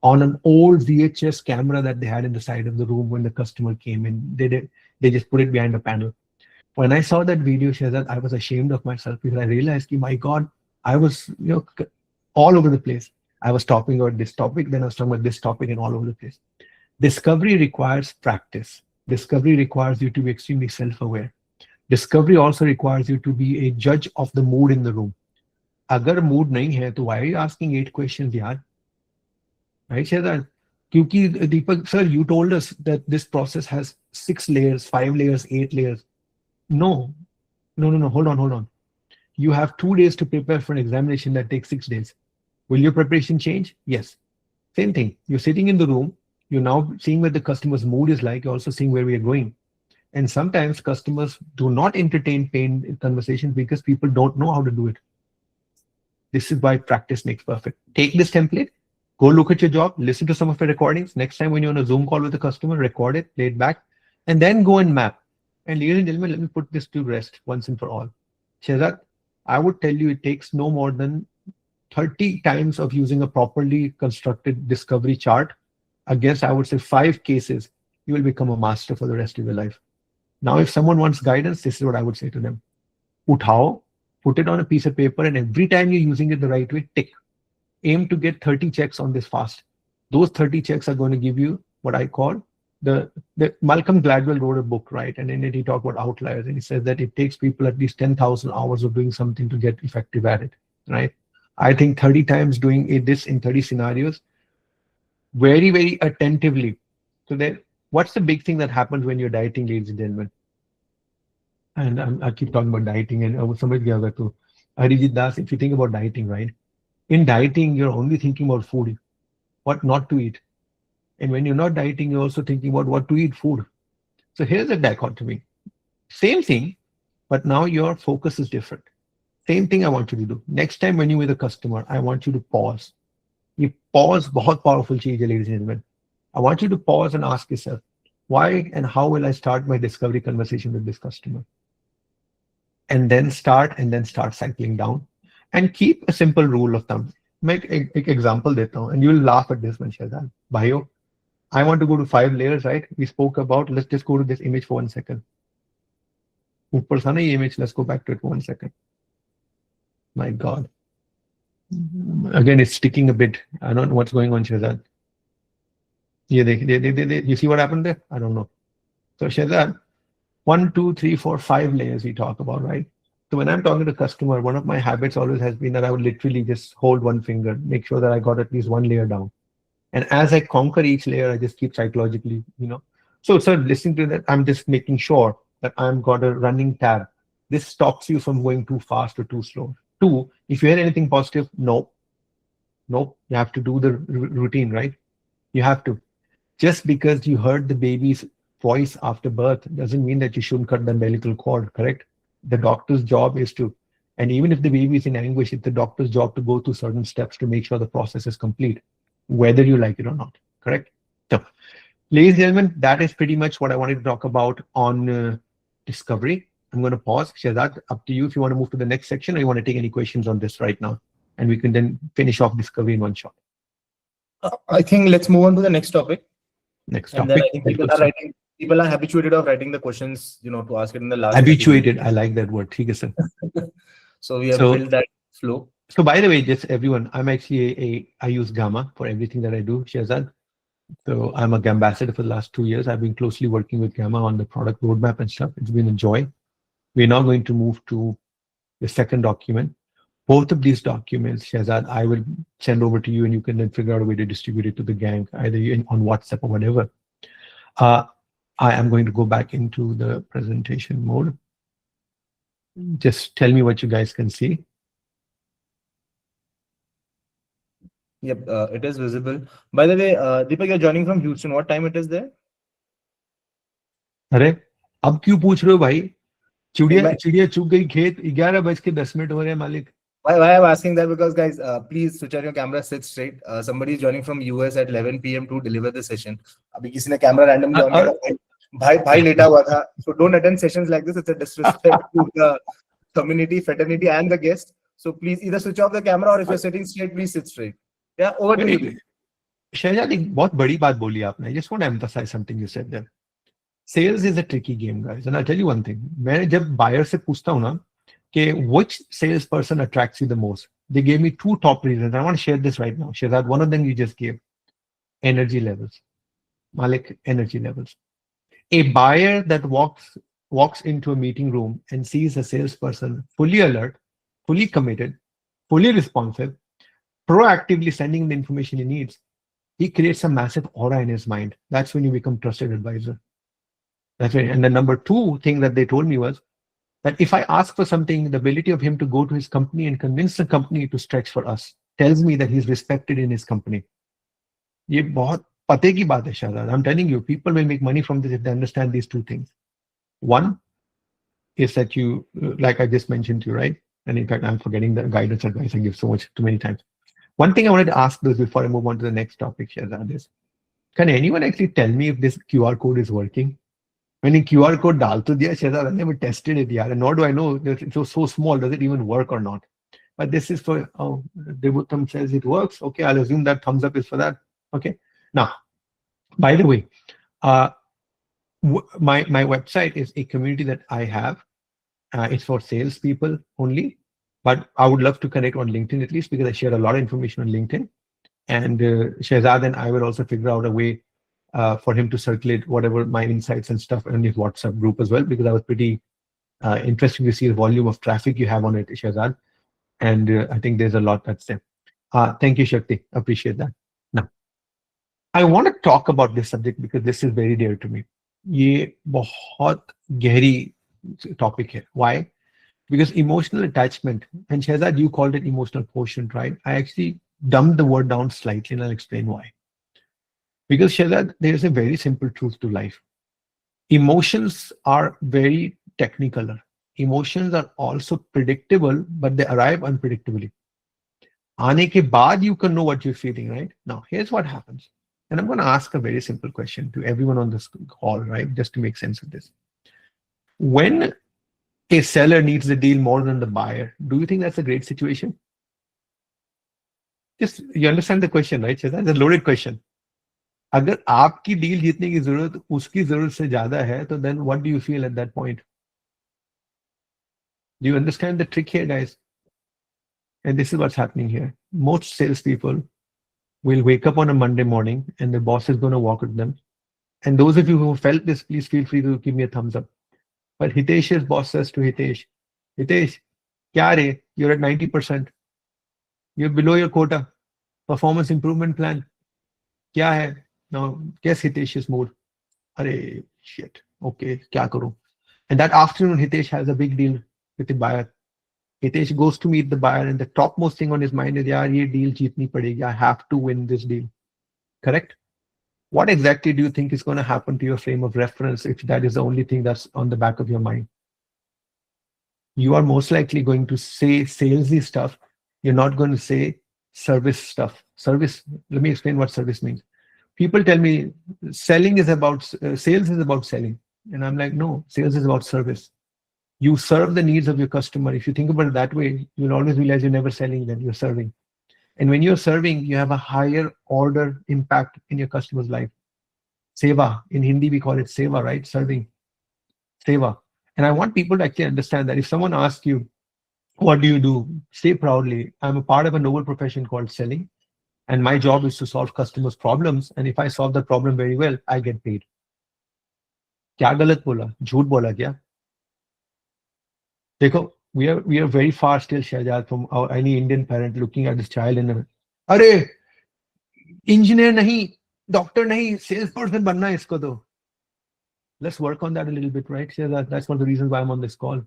on an old VHS camera that they had in the side of the room when the customer came in. They just put it behind a panel. When I saw that video, Shahzad, I was ashamed of myself because I realized, my God, I was all over the place. I was talking about this topic, then I was talking about this topic, and all over the place. Discovery requires practice. Discovery requires you to be extremely self-aware. Discovery also requires you to be a judge of the mood in the room. Agar mood nahi hai, to why are you asking 8 questions, yaar? Right, Shahzad? Kyunki, Deepak, sir, you told us that this process has 6 layers, 5 layers, 8 layers. No. Hold on. You have 2 days to prepare for an examination that takes 6 days. Will your preparation change? Yes. Same thing. You're sitting in the room. You're now seeing what the customer's mood is like. You're also seeing where we are going. And sometimes customers do not entertain pain conversations because people don't know how to do it. This is why practice makes perfect. Take this template, go look at your job, listen to some of the recordings. Next time when you're on a Zoom call with a customer, record it, play it back, and then go and map. And ladies and gentlemen, let me put this to rest once and for all. Shehzad, I would tell you it takes no more than 30 times of using a properly constructed discovery chart against, I would say, 5 cases. You will become a master for the rest of your life. Now, if someone wants guidance, this is what I would say to them. Uthao, put it on a piece of paper, and every time you're using it the right way, tick. Aim to get 30 checks on this fast. Those 30 checks are going to give you what I call the Malcolm Gladwell wrote a book, right? And in it, he talked about outliers. And he says that it takes people at least 10,000 hours of doing something to get effective at it, right? I think 30 times doing this in 30 scenarios, very, very attentively. So then, what's the big thing that happens when you're dieting, ladies and gentlemen? And I keep talking about dieting, and Arijit Das, if you think about dieting, right? In dieting, you're only thinking about food, what not to eat. And when you're not dieting, you're also thinking about what to eat, food. So here's a dichotomy. Same thing, but now your focus is different. Same thing I want you to do. Next time when you're with a customer, I want you to pause. You pause, बहुत powerful change, ladies and gentlemen. I want you to pause and ask yourself, why and how will I start my discovery conversation with this customer? And then start cycling down. And keep a simple rule of thumb. Make an example deta hu, and you will laugh at this one, Shehzad. Bhaiyo, I want to go to 5 layers, right? We spoke about, let's just go to this image for 1 second. Upar sa na ye image, let's go back to it for 1 second. My God. Again, it's sticking a bit. I don't know what's going on, Shehzad. You see what happened there? I don't know. So Shehzad, 1, 2, 3, 4, 5 layers we talk about, right? So when I'm talking to a customer, one of my habits always has been that I would literally just hold one finger, make sure that I got at least 1 layer down. And as I conquer each layer, I just keep psychologically, So listening to that, I'm just making sure that I've got a running tab. This stops you from going too fast or too slow. 2, if you hear anything positive, nope. You have to do the routine, right? You have to. Just because you heard the baby's voice after birth doesn't mean that you shouldn't cut the umbilical cord, correct? The doctor's job is to, and even if the baby is in anguish, it's the doctor's job to go through certain steps to make sure the process is complete, whether you like it or not, correct? So, ladies and gentlemen, that is pretty much what I wanted to talk about on discovery. I'm going to pause. Shehzad, up to you if you want to move to the next section or you want to take any questions on this right now. And we can then finish off discovery in one shot. I think let's move on to the next topic. Next and topic. then I think people are habituated of writing the questions, to ask it in the last. Habituated. I like that word. So we have built that flow. So by the way, just everyone, I'm actually I use Gamma for everything that I do, Shehzad. So I'm a ambassador for the last 2 years. I've been closely working with Gamma on the product roadmap and stuff. It's been a joy. We're now going to move to the second document. Both of these documents, Shehzad, I will send over to you and you can then figure out a way to distribute it to the gang, either on WhatsApp or whatever. I am going to go back into the presentation mode. Just tell me what you guys can see. Yep, it is visible. By the way, Deepak, you're joining from Houston. What time it is there? अरे अब क्यों पूछ रहे हो भाई? चिड़िया चुग गई खेत 11:10 हो रहे हैं मालिक. Why I'm asking that because guys, please switch on your camera, sit straight. Somebody is joining from US at 11 p.m. to deliver the session. अभी किसी ने camera randomly on किया. भाई लेटा हुआ था. So don't attend sessions like this. It's a disrespect to the community, fraternity, and the guest. So please either switch off the camera or if you're sitting straight, please sit straight. Yeah, over to you. Shehzad, एक बहुत बड़ी बात बोली आपने. I just want to emphasize something you said there. Sales is a tricky game, guys. And I'll tell you one thing. मैं जब buyer से पूछता हूँ ना कि which salesperson attracts you the most, they gave me 2 top reasons. I want to share this right now. Shehzad, one of them you just gave. Energy levels. Malik, energy levels. A buyer that walks into a meeting room and sees a salesperson fully alert, fully committed, fully responsive, proactively sending the information he needs, he creates a massive aura in his mind. That's when you become trusted advisor. That's right. And the number 2 thing that they told me was that if I ask for something, the ability of him to go to his company and convince the company to stretch for us tells me that he's respected in his company. ये बहुत पते की बात है Shahzad. I'm telling you, people will make money from this if they understand these two things. One is that you, like I just mentioned to you, right? And in fact, I'm forgetting the guidance advice I give so much too many times. One thing I wanted to ask those before I move on to the next topic, Shahzad, is can anyone actually tell me if this QR code is working? When in QR code डाल तो दिया Shahzad, I never tested it yet, and nor do I know that it's so small, does it even work or not? But this is for, oh, Devuttam says it works. Okay, I'll assume that thumbs up is for that. Okay. Now, by the way, uh, my website is a community that I have. It's for salespeople only, but I would love to connect on LinkedIn at least because I share a lot of information on LinkedIn. And Shehzad and I will also figure out a way for him to circulate whatever my insights and stuff in his WhatsApp group as well, because I was pretty interested to see the volume of traffic you have on it, Shehzad. And I think there's a lot that's there. Thank you, Shakti. Appreciate that. Now, I want to talk about this subject because this is very dear to me. ये बहुत गहरी topic है. Why? Because emotional attachment, and Shehzad, you called it emotional quotient, right? I actually dumbed the word down slightly and I'll explain why. Because Shehzad, there is a very simple truth to life. Emotions are very technicolor. Emotions are also predictable, but they arrive unpredictably. Aane ke baad you can know what you're feeling, right? Now, here's what happens. And I'm going to ask a very simple question to everyone on this call, right? Just to make sense of this. When a seller needs the deal more than the buyer, do you think that's a great situation? Just you understand the question, right? That's a loaded question. अगर आपकी deal जीतने की जरूरत उसकी जरूरत से ज्यादा है, तो then what do you feel at that point? Do you understand the trick here, guys? And this is what's happening here. Most salespeople will wake up on a Monday morning and the boss is going to walk with them. And those of you who felt this, please feel free to give me a thumbs up. But Hitesh's boss says to Hitesh, Hitesh, kya re? You're at 90%. You're below your quota. Performance improvement plan. Kya hai? Now, guess Hitesh's mood. Are shit. Okay, kya karu? And that afternoon, Hitesh has a big deal with the buyer. Hitesh goes to meet the buyer, and the topmost thing on his mind is, yaar, ye deal jeetni padegi. I have to win this deal. Correct? What exactly do you think is going to happen to your frame of reference if that is the only thing that's on the back of your mind? You are most likely going to say salesy stuff. You're not going to say service stuff. Service, let me explain what service means. People tell me selling is about, sales is about selling. And I'm like, no, sales is about service. You serve the needs of your customer. If you think about it that way, you'll always realize you're never selling them, you're serving. And when you're serving, you have a higher order impact in your customer's life. Seva, in Hindi we call it seva, right? Serving, seva. And I want people to actually understand that if someone asks you, what do you do? Say proudly, I'm a part of a noble profession called selling. And my job is to solve customers' problems. And if I solve the problem very well, I get paid. क्या गलत बोला? झूठ बोला क्या? देखो, we are very far still, Shahjad, from any Indian parent looking at this child and अरे engineer नहीं, doctor नहीं, सेल्स पर्सन बनना है इसको तो. Let's work on that a little bit, right? Shahjad, that's one of the reasons why I'm on this call.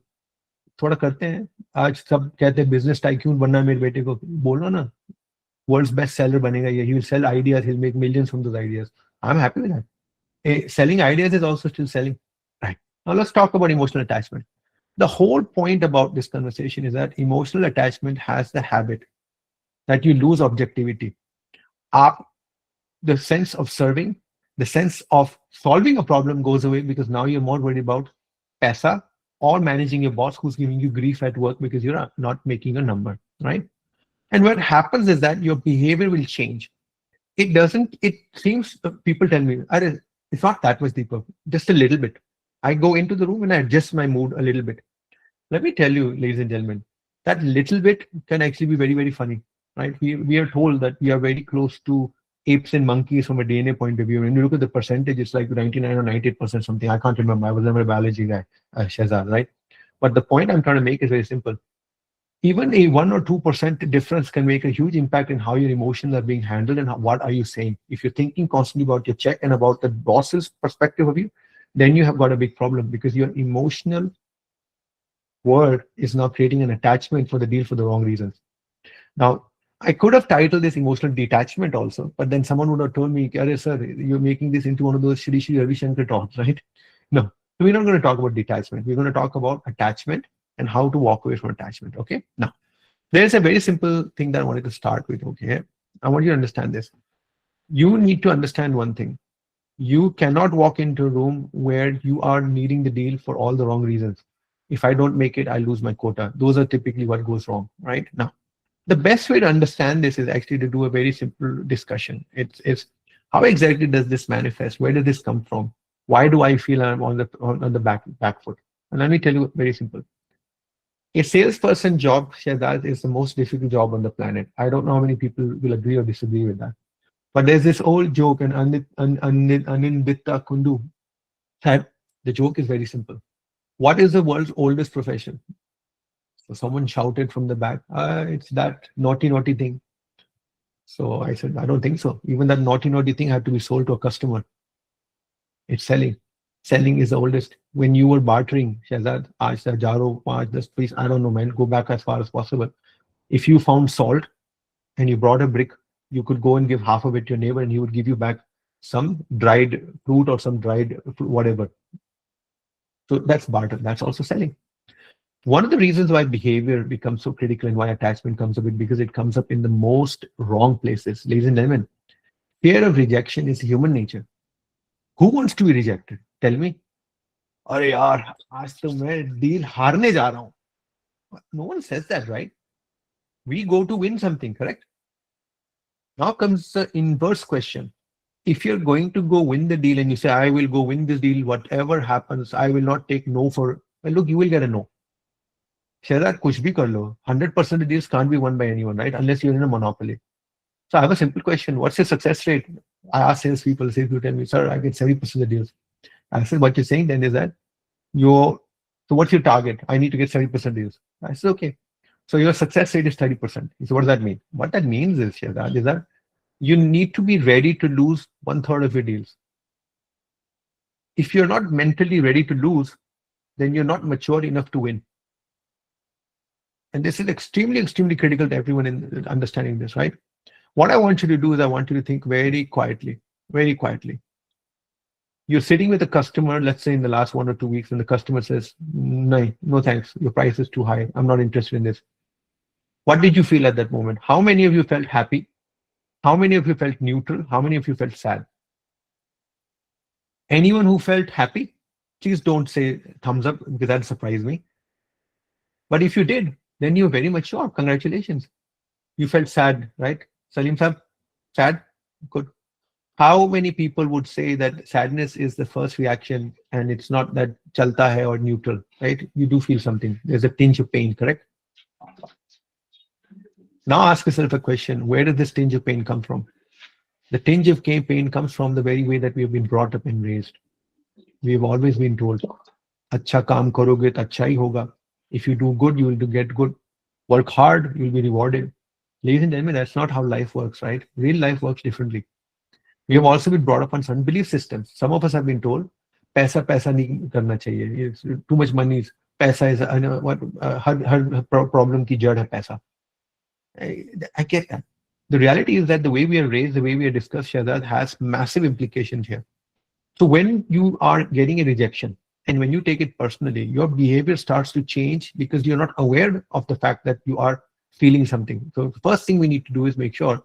थोड़ा करते हैं. आज सब कहते हैं बिजनेस टाइकून बनना है मेरे बेटे को. बोलो ना, world's best seller banega. He will sell ideas. He'll make millions from those ideas. I'm happy with that. Selling ideas is also still selling. Right. Now let's talk about emotional attachment. The whole point about this conversation is that emotional attachment has the habit that you lose objectivity. The sense of serving, the sense of solving a problem goes away because now you're more worried about paisa or managing your boss who's giving you grief at work because you're not making a number, right? And what happens is that your behavior will change. It seems, people tell me, it's not that much deeper, just a little bit. I go into the room and I adjust my mood a little bit. Let me tell you, ladies and gentlemen, that little bit can actually be very, very funny, right? We are told that we are very close to apes and monkeys from a DNA point of view. When you look at the percentage, it's like 99 or 98% something. I can't remember. I was never a biology guy, Shahzad, right? But the point I'm trying to make is very simple. Even a 1 or 2% difference can make a huge impact in how your emotions are being handled and what are you saying. If you're thinking constantly about your check and about the boss's perspective of you, then you have got a big problem because your emotional word is now creating an attachment for the deal for the wrong reasons. Now, I could have titled this emotional detachment also, but then someone would have told me, "Arey sir, you're making this into one of those Shri Shri Ravi Shankar talks, right?" No, we're not going to talk about detachment. We're going to talk about attachment and how to walk away from attachment. Okay. Now, there's a very simple thing that I wanted to start with. Okay. I want you to understand this. You need to understand one thing. You cannot walk into a room where you are needing the deal for all the wrong reasons. If I don't make it, I lose my quota. Those are typically what goes wrong, right? Now, the best way to understand this is actually to do a very simple discussion. It's how exactly does this manifest? Where does this come from? Why do I feel I'm on the back foot? And let me tell you very simple. A salesperson job, Shahzad, is the most difficult job on the planet. I don't know how many people will agree or disagree with that. But there's this old joke, and Anindita Kundu said the joke is very simple. What is the world's oldest profession? So someone shouted from the back, it's that naughty, naughty thing. So I said, I don't think so. Even that naughty, naughty thing had to be sold to a customer. It's selling. Selling is the oldest. When you were bartering, Shahzad, aaj se hajaro, paanch, das, please, I don't know, man, go back as far as possible. If you found salt and you brought a brick, you could go and give half of it to your neighbor and he would give you back some dried fruit or some dried fruit, whatever. So that's barter. That's also selling. One of the reasons why behavior becomes so critical and why attachment comes up is because it comes up in the most wrong places. Ladies and gentlemen, fear of rejection is human nature. Who wants to be rejected? Tell me. अरे यार आज तो मैं deal हारने जा रहा हूँ. No one says that, right? We go to win something, correct? Now comes the inverse question. If you're going to go win the deal and you say, I will go win this deal, whatever happens, I will not take no for, well, look, you will get a no. Shahzad, kuch bhi kar lo. 100% of deals can't be won by anyone, right? Unless you're in a monopoly. So I have a simple question. What's your success rate? I ask salespeople, salespeople tell me, sir, I get 70% of the deals. I said, what you're saying then is that so what's your target? I need to get 70% deals. I said, okay. So your success rate is 30%. So what does that mean? What that means is, Shahzad, is that you need to be ready to lose 1/3 of your deals. If you're not mentally ready to lose, then you're not mature enough to win. And this is extremely, extremely critical to everyone in understanding this, right? What I want you to do is I want you to think very quietly, very quietly. You're sitting with a customer, let's say in the last 1 or 2 weeks, and the customer says, no, no thanks, your price is too high. I'm not interested in this. What did you feel at that moment? How many of you felt happy? How many of you felt neutral? How many of you felt sad? Anyone who felt happy, please don't say thumbs up because that surprised me. But if you did, then you're very mature. Congratulations. You felt sad, right? Salim Sahab, sad? Good. How many people would say that sadness is the first reaction and it's not that chalta hai or neutral, right? You do feel something. There's a tinge of pain, correct? Now ask yourself a question. Where does this tinge of pain come from? The tinge of pain comes from the very way that we have been brought up and raised. We have always been told, "Acha kaam karoge to acha hi hoga." If you do good, you will get good. Work hard, you'll be rewarded. Ladies and gentlemen, that's not how life works, right? Real life works differently. We have also been brought up on certain belief systems. Some of us have been told, "Paisa paisa nahi karna chahiye. Too much money is paisa is har problem ki jad hai paisa." I get that. The reality is that the way we are raised, the way we are discussed, Shahzad, has massive implications here. So when you are getting a rejection and when you take it personally, your behavior starts to change because you're not aware of the fact that you are feeling something. So the first thing we need to do is make sure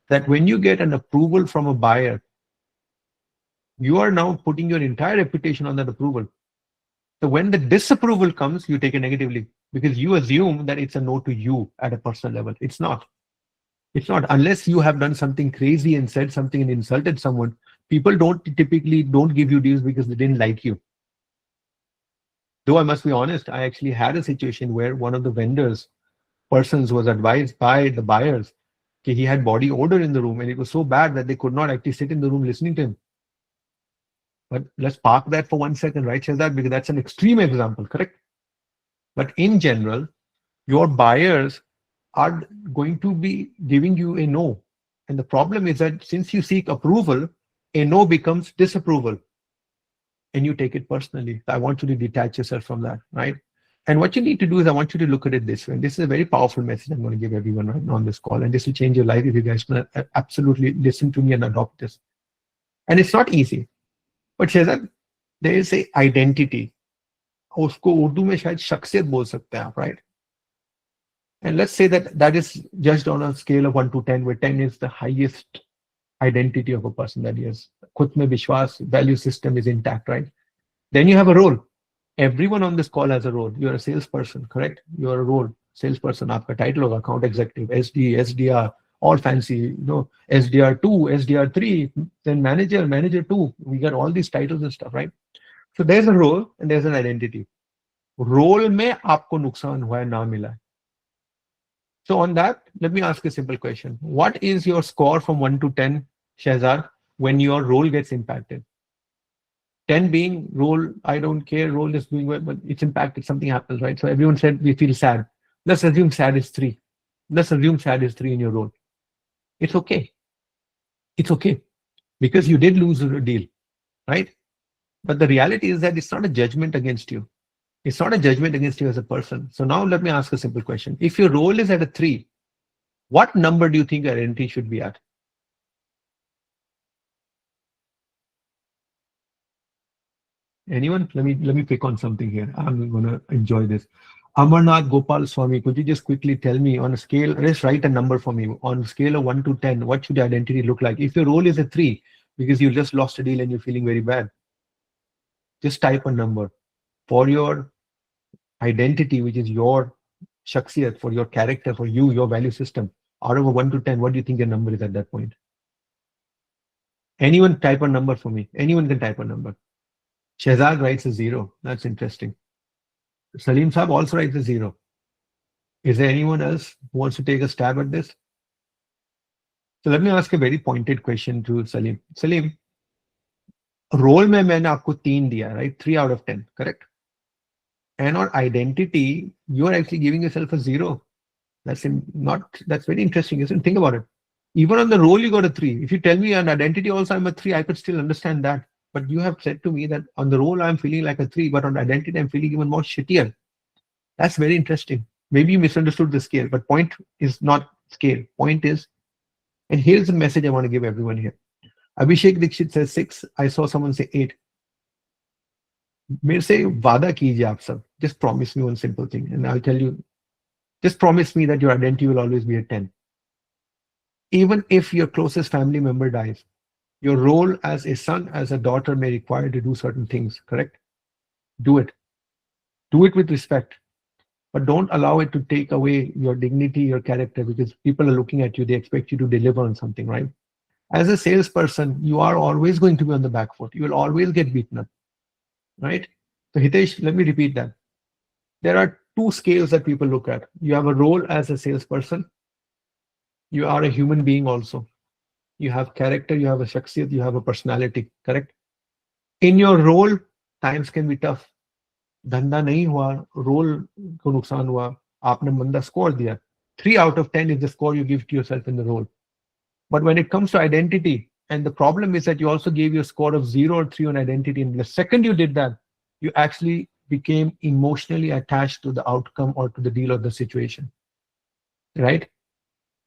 that when you get an approval from a buyer, you are now putting your entire reputation on that approval. So when the disapproval comes, you take it negatively because you assume that it's a no to you at a personal level. It's not. It's not. Unless you have done something crazy and said something and insulted someone, people typically don't give you deals because they didn't like you. Though I must be honest, I actually had a situation where one of the persons was advised by the buyers that he had body odor in the room and it was so bad that they could not actually sit in the room listening to him. But let's park that for 1 second, right, Shahzad? Because that's an extreme example, correct? But in general, your buyers are going to be giving you a no. And the problem is that since you seek approval, a no becomes disapproval. And you take it personally. I want you to detach yourself from that, right? And what you need to do is I want you to look at it this way. And this is a very powerful message I'm going to give everyone right now on this call. And this will change your life if you guys absolutely listen to me and adopt this. And it's not easy. But Shehzad, there is a identity. उसको उर्दू में शायद शख्सियत बोल सकते हैं आप, right? And let's say that that is judged on a scale of 1 to 10, where 10 is the highest identity of a person, that he has खुद में विश्वास, value system is intact, right? Then you have a role. Everyone on this call has a role. You're a salesperson, correct? You're a role. Salesperson, आपका title होगा account executive, SD, SDR, all fancy, SDR2, SDR3, then manager 2. We got all these titles and stuff, right? So there's a role and there's an identity. Role में आपको नुकसान हुआ है, ना मिला है. So on that, let me ask a simple question. What is your score from 1 to 10, Shehzad, when your role gets impacted? 10 being role, I don't care, role is doing well, but it's impacted, something happens, right? So everyone said we feel sad. Let's assume sad is 3. Let's assume sad is 3 in your role. It's okay. It's okay. Because you did lose a deal, right? But the reality is that it's not a judgment against you. It's not a judgment against you as a person. So now let me ask a simple question. If your role is at a 3, what number do you think your identity should be at? Anyone? Let me pick on something here. I'm gonna enjoy this. Amarnath Gopal Swami, could you just quickly tell me on a scale, just write a number for me. On a scale of 1 to 10, what should your identity look like? If your role is a 3, because you just lost a deal and you're feeling very bad, just type a number. For your identity, which is your shakhsiyat, for your character, for you, your value system, out of a 1 to 10, what do you think your number is at that point? Anyone type a number for me. Anyone can type a number. Shehzad writes a 0. That's interesting. Salim Saab also writes a 0. Is there anyone else who wants to take a stab at this? So let me ask a very pointed question to Salim. Salim, role mein maine aapko 3 diya, right? 3 out of 10, correct? And on identity, you are actually giving yourself a 0. That's very interesting, isn't it? Think about it. Even on the role, you got a 3. If you tell me on identity also I'm a 3, I could still understand that. But you have said to me that on the role I'm feeling like a 3, but on identity I'm feeling even more shittier. That's very interesting. Maybe you misunderstood the scale, but point is not scale. Point is, and here's the message I want to give everyone here. Abhishek Dixit says 6. I saw someone say 8. मेरे से वादा कीजिए आप सब. Just promise me one simple thing, and I'll tell you. Just promise me that your identity will always be a 10. Even if your closest family member dies, your role as a son, as a daughter may require to do certain things, correct? Do it. Do it with respect. But don't allow it to take away your dignity, your character, because people are looking at you. They expect you to deliver on something, right? As a salesperson, you are always going to be on the back foot. You will always get beaten up, right? So Hitesh, let me repeat that. There are 2 scales that people look at. You have a role as a salesperson. You are a human being also. You have character, you have a shakhsiyat, you have a personality, correct? In your role, times can be tough. धंधा नहीं हुआ, role को नुकसान हुआ, आपने मंदा score दिया. 3 out of 10 is the score you give to yourself in the role. But when it comes to identity, and the problem is that you also gave your score of 0 or 3 on identity, and the second you did that, you actually became emotionally attached to the outcome or to the deal or the situation, right?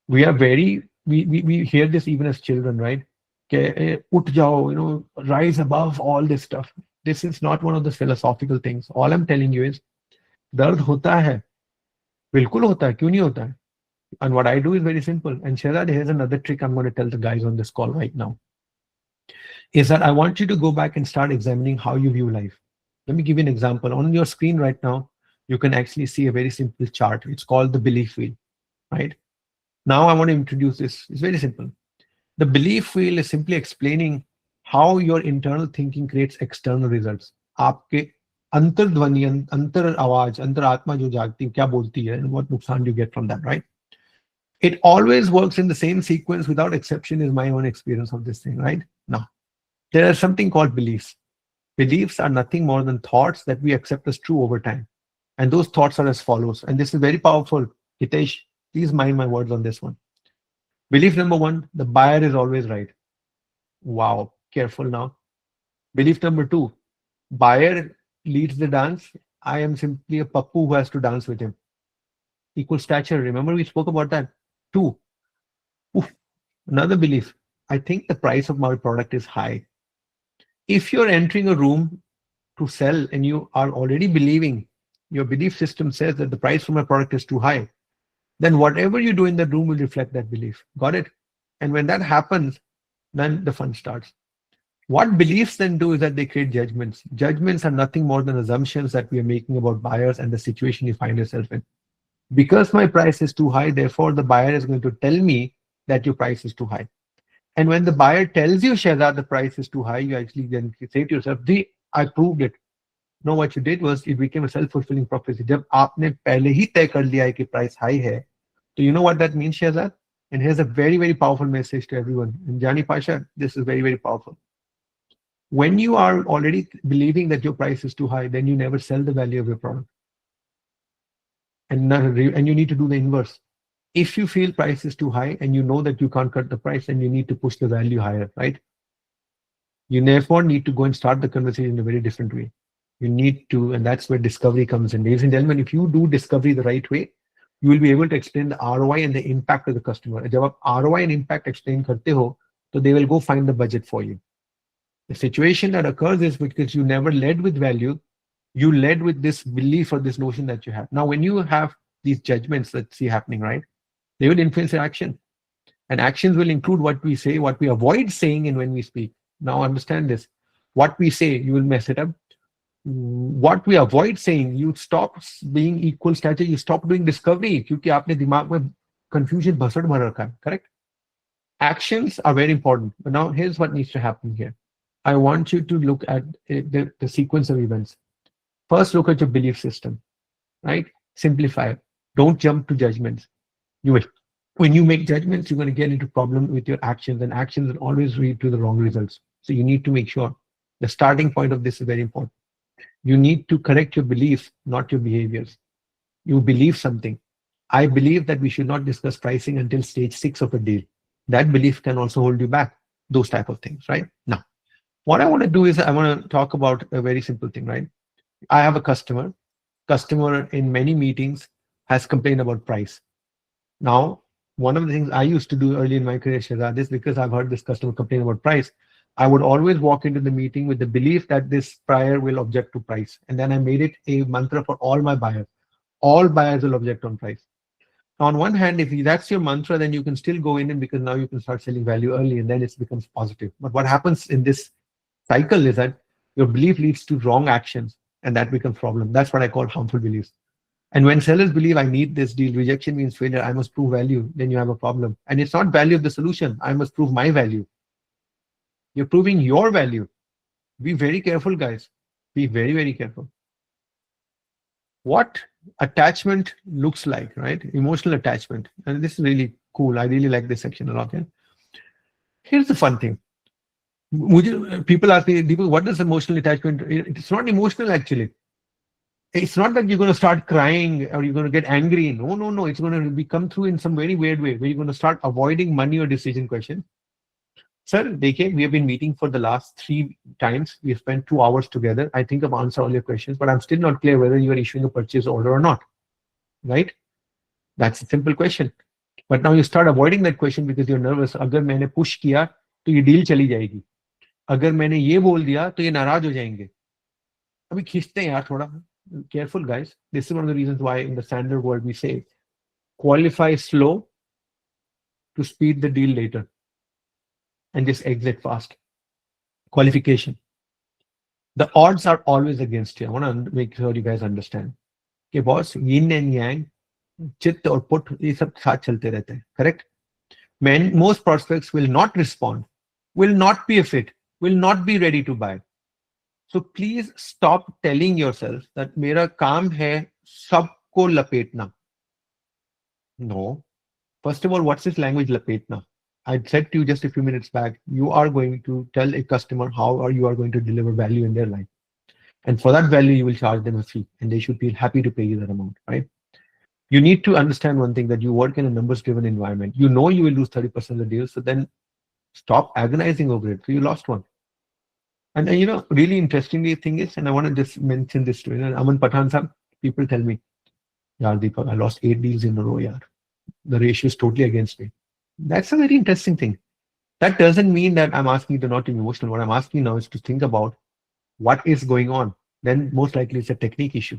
We are very, we hear this even as children, right? Ke, ut jao, rise above all this stuff. This is not one of the philosophical things. All I'm telling you is, dard hota hai. Bilkul hota hai. Kyun nahi hota hai? And what I do is very simple. And Shehzad, here's another trick I'm going to tell the guys on this call right now. Is that I want you to go back and start examining how you view life. Let me give you an example. On your screen right now, you can actually see a very simple chart. It's called the belief wheel, right? Now I want to introduce this. It's very simple. The belief wheel is simply explaining how your internal thinking creates external results. आपके अंतर्ध्वनि, अंतर आवाज, अंतर आत्मा जो जागती है, क्या बोलती है, and what नुकसान do you get from that, right? It always works in the same sequence without exception is my own experience of this thing, right? Now, there is something called beliefs. Beliefs are nothing more than thoughts that we accept as true over time. And those thoughts are as follows. And this is very powerful. Hitesh, please mind my words on this one. Belief number 1, the buyer is always right. Wow, careful now. Belief number 2, buyer leads the dance. I am simply a pappu who has to dance with him. Equal stature. Remember we spoke about that. Two, oof, another belief. I think the price of my product is high. If you're entering a room to sell and you are already believing, your belief system says that the price for my product is too high, then whatever you do in the room will reflect that belief. Got it? And when that happens, then the fun starts. What beliefs then do is that they create judgments. Judgments are nothing more than assumptions that we are making about buyers and the situation you find yourself in. Because my price is too high, therefore the buyer is going to tell me that your price is too high. And when the buyer tells you, Shahzad, the price is too high, you actually then say to yourself, I proved it. No, what you did was it became a self-fulfilling prophecy. जब आपने पहले ही तय कर लिया है कि price high है, so you know what that means, Shahzad? And here's a very, very powerful message to everyone. And Jani Pasha, this is very, very powerful. When you are already believing that your price is too high, then you never sell the value of your product. And you need to do the inverse. If you feel price is too high and you know that you can't cut the price, then you need to push the value higher, right? You therefore need to go and start the conversation in a very different way. You need to, and that's where discovery comes in. Ladies and gentlemen, if you do discovery the right way, you will be able to explain the ROI and the impact of the customer. जब आप ROI and impact explain करते हो, so they will go find the budget for you. The situation that occurs is because you never led with value, you led with this belief or this notion that you have. Now, when you have these judgments that see happening, right, they will influence your action. And actions will include what we say, what we avoid saying, and when we speak. Now, understand this. What we say, you will mess it up. What we avoid saying, you stop being equal stature, you stop doing discovery, क्योंकि आपने दिमाग में confusion भसड़ भर रखा है, correct? Actions are very important. But now, here's what needs to happen here. I want you to look at the sequence of events. First, look at your belief system, right? Simplify it. Don't jump to judgments. When you make judgments, you're going to get into problem with your actions, and actions will always lead to the wrong results. So you need to make sure the starting point of this is very important. You need to correct your beliefs, not your behaviors. You believe something. I believe that we should not discuss pricing until stage 6 of a deal. That belief can also hold you back. Those type of things, right? Now, what I want to do is I want to talk about a very simple thing, right? I have a customer. Customer in many meetings has complained about price. Now, one of the things I used to do early in my career, Shahzad, is because I've heard this customer complain about price, I would always walk into the meeting with the belief that this buyer will object to price. And then I made it a mantra for all my buyers. All buyers will object on price. Now, on one hand, if that's your mantra, then you can still go in, and because now you can start selling value early and then it becomes positive. But what happens in this cycle is that your belief leads to wrong actions and that becomes problem. That's what I call harmful beliefs. And when sellers believe I need this deal, rejection means failure, I must prove value, then you have a problem. And it's not value of the solution. I must prove my value. You're proving your value. Be very careful, guys. Be very, very careful. What attachment looks like, right? Emotional attachment. And this is really cool. I really like this section a lot. Yeah? Here's the fun thing. People ask me, Deepak, what is emotional attachment? It's not emotional, actually. It's not that you're going to start crying or you're going to get angry. No. It's going to come through in some very weird way where you're going to start avoiding money or decision questions. Sir, we have been meeting for the last 3 times. We have spent 2 hours together. I think I've answered all your questions, but I'm still not clear whether you are issuing a purchase order or not. Right? That's a simple question. But now you start avoiding that question because you're nervous. अगर मैंने push किया तो ये deal चली जाएगी. अगर मैंने ये बोल दिया तो ये नाराज हो जाएंगे. अभी खींचते हैं यार थोड़ा. Careful, guys. This is one of the reasons why in the standard world we say qualify slow to speed the deal later and just exit fast. Qualification. The odds are always against you. I want to make sure you guys understand. Okay, boss, yin and yang, chit or put, ये सब साथ चलते रहते हैं. Correct? Most prospects will not respond, will not be a fit, will not be ready to buy. So please stop telling yourself that मेरा काम है सबको लपेटना. No. First of all, what's this language lapetna? I said to you just a few minutes back, you are going to tell a customer how you are going to deliver value in their life. And for that value, you will charge them a fee and they should feel happy to pay you that amount, right? You need to understand one thing, that you work in a numbers-driven environment. You know you will lose 30% of the deals, so then stop agonizing over it. So you lost one. And really interestingly thing is, and I want to just mention this to Aman Pathan sahab, people tell me, yaar Deepak, I lost 8 deals in a row, yaar. The ratio is totally against me. That's a very interesting thing. That doesn't mean that I'm asking you to not be emotional. What I'm asking now is to think about what is going on. Then most likely it's a technique issue.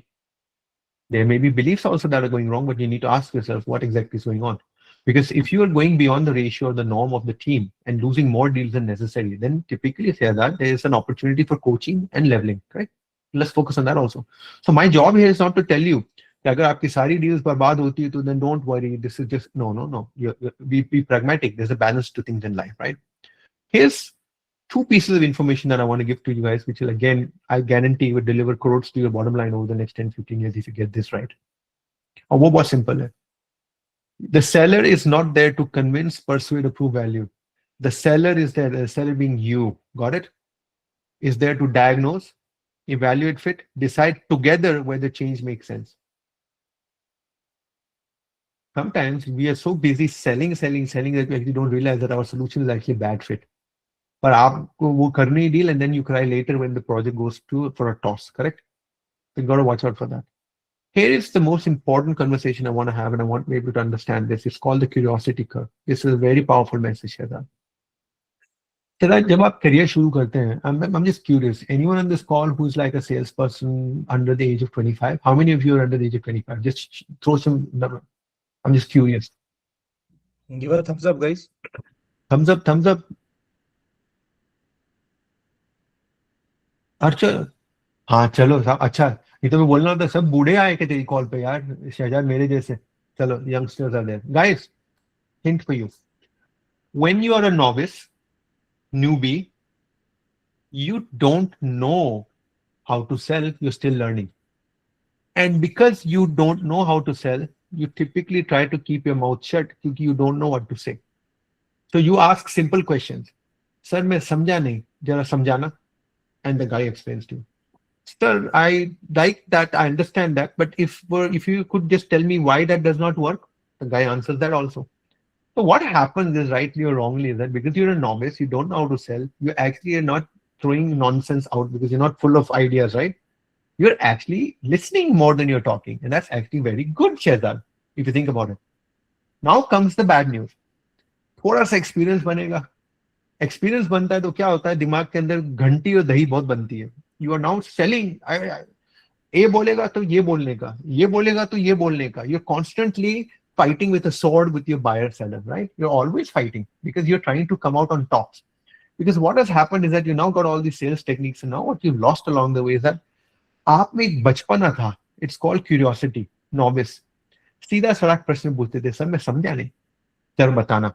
There may be beliefs also that are going wrong, but you need to ask yourself what exactly is going on. Because if you are going beyond the ratio or the norm of the team and losing more deals than necessary, then typically say that there is an opportunity for coaching and leveling, correct? Let's focus on that also. So my job here is not to tell you that अगर आपकी सारी deals बर्बाद होती है, तो then don't worry. This is just no. Be pragmatic. There's a balance to things in life, right? Here's two pieces of information that I want to give to you guys, which will again, I guarantee will deliver crores to your bottom line over the next 10, 15 years if you get this right. और वो बहुत simple है. The seller is not there to convince, persuade, or prove value. The seller is there, the seller being you, got it? Is there to diagnose, evaluate fit, decide together whether change makes sense. Sometimes we are so busy selling that we actually don't realize that our solution is actually bad fit. But आपको वो करनी ही deal and then you cry later when the project goes for a toss, correct? You got to watch out for that. Here is the most important conversation I want to have, and I want maybe to understand this. It's called the curiosity curve. This is a very powerful message, Shahzad. Shahzad, जब आप career शुरू करते हैं, I'm just curious. Anyone on this call who's like a salesperson under the age of 25? How many of you are under the age of 25? Just throw some number. I'm just curious. Give a thumbs up, guys. Thumbs up, thumbs up. अच्छा, हाँ चलो साहब, अच्छा, ये तो मैं बोलना था सब बूढ़े आए के तेरी कॉल पे यार, शहजाद मेरे जैसे. चलो, youngsters are there. Guys, hint for you. When you are a novice, newbie, you don't know how to sell, you're still learning. And because you don't know how to sell, you typically try to keep your mouth shut because you don't know what to say. So you ask simple questions. Sir, मैं समझा नहीं, जरा समझाना. And the guy explains to you. Sir, I like that, I understand that, but if you could just tell me why that does not work, the guy answers that also. So what happens is, rightly or wrongly, is that because you're a novice, you don't know how to sell, you actually are not throwing nonsense out because you're not full of ideas, right? You're actually listening more than you're talking. And that's actually very good, Shehzad, if you think about it. Now comes the bad news. थोड़ा सा experience बनेगा. Experience बनता है तो क्या होता है, दिमाग के अंदर घंटी और दही बहुत बनती है. You are now selling. A बोलेगा तो ये बोलने का, ये बोलेगा तो ये बोलने का. You're constantly fighting with a sword with your buyer seller, right? You're always fighting because you're trying to come out on top. Because what has happened is that you now got all these sales techniques, and now what you've lost along the way is that आप में एक बचपना था. It's called curiosity, novice. सीधा सड़क प्रश्न पूछते थे, सर मैं समझा नहीं, जरा बताना.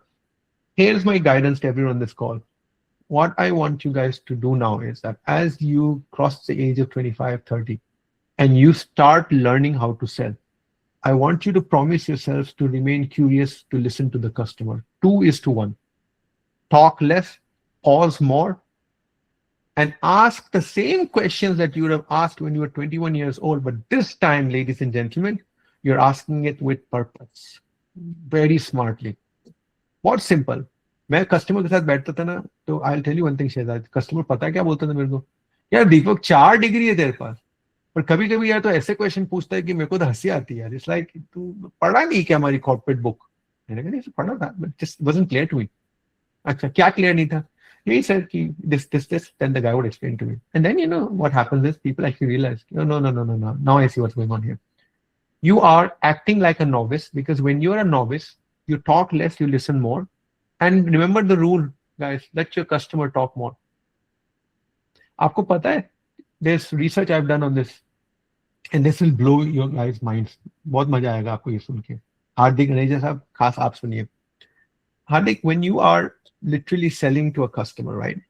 Here's my guidance to everyone on this call. What I want you guys to do now is that as you cross the age of 25, 30, and you start learning how to sell, I want you to promise yourselves to remain curious, to listen to the customer. 2:1. Talk less, pause more, and ask the same questions that you would have asked when you were 21 years old. But this time, ladies and gentlemen, you're asking it with purpose, very smartly. बहुत simple. मैं customer के साथ बैठता था ना, तो I will tell you one thing Shahzad, customer पता है क्या बोलता था मेरे को, यार दीपक 4 डिग्री है तेरे पास. पर कभी कभी यार तो ऐसे क्वेश्चन पूछता है कि मेरे को तो हंसी आती है यार. इट्स लाइक, तू पढ़ा नहीं क्या हमारी कॉर्पोरेट बुक? मैंने कहा नहीं पढ़ा था, but just wasn't clear to me. अच्छा, क्या क्लियर नहीं था? यही सर कि this then the guy would explain to me. And then what happens is people actually realize, no, now I see what's going on here. You are acting like a novice because when you're a novice, you talk less, you listen more. And remember the rule, guys, let your customer talk more. आपको पता है, there's research I've done on this, and this will blow your guys' minds. बहुत मजा आएगा आपको ये सुन के. हार्दिक रनेजा साहब, खास आप सुनिए. Hardik, when you are literally selling to a customer, right?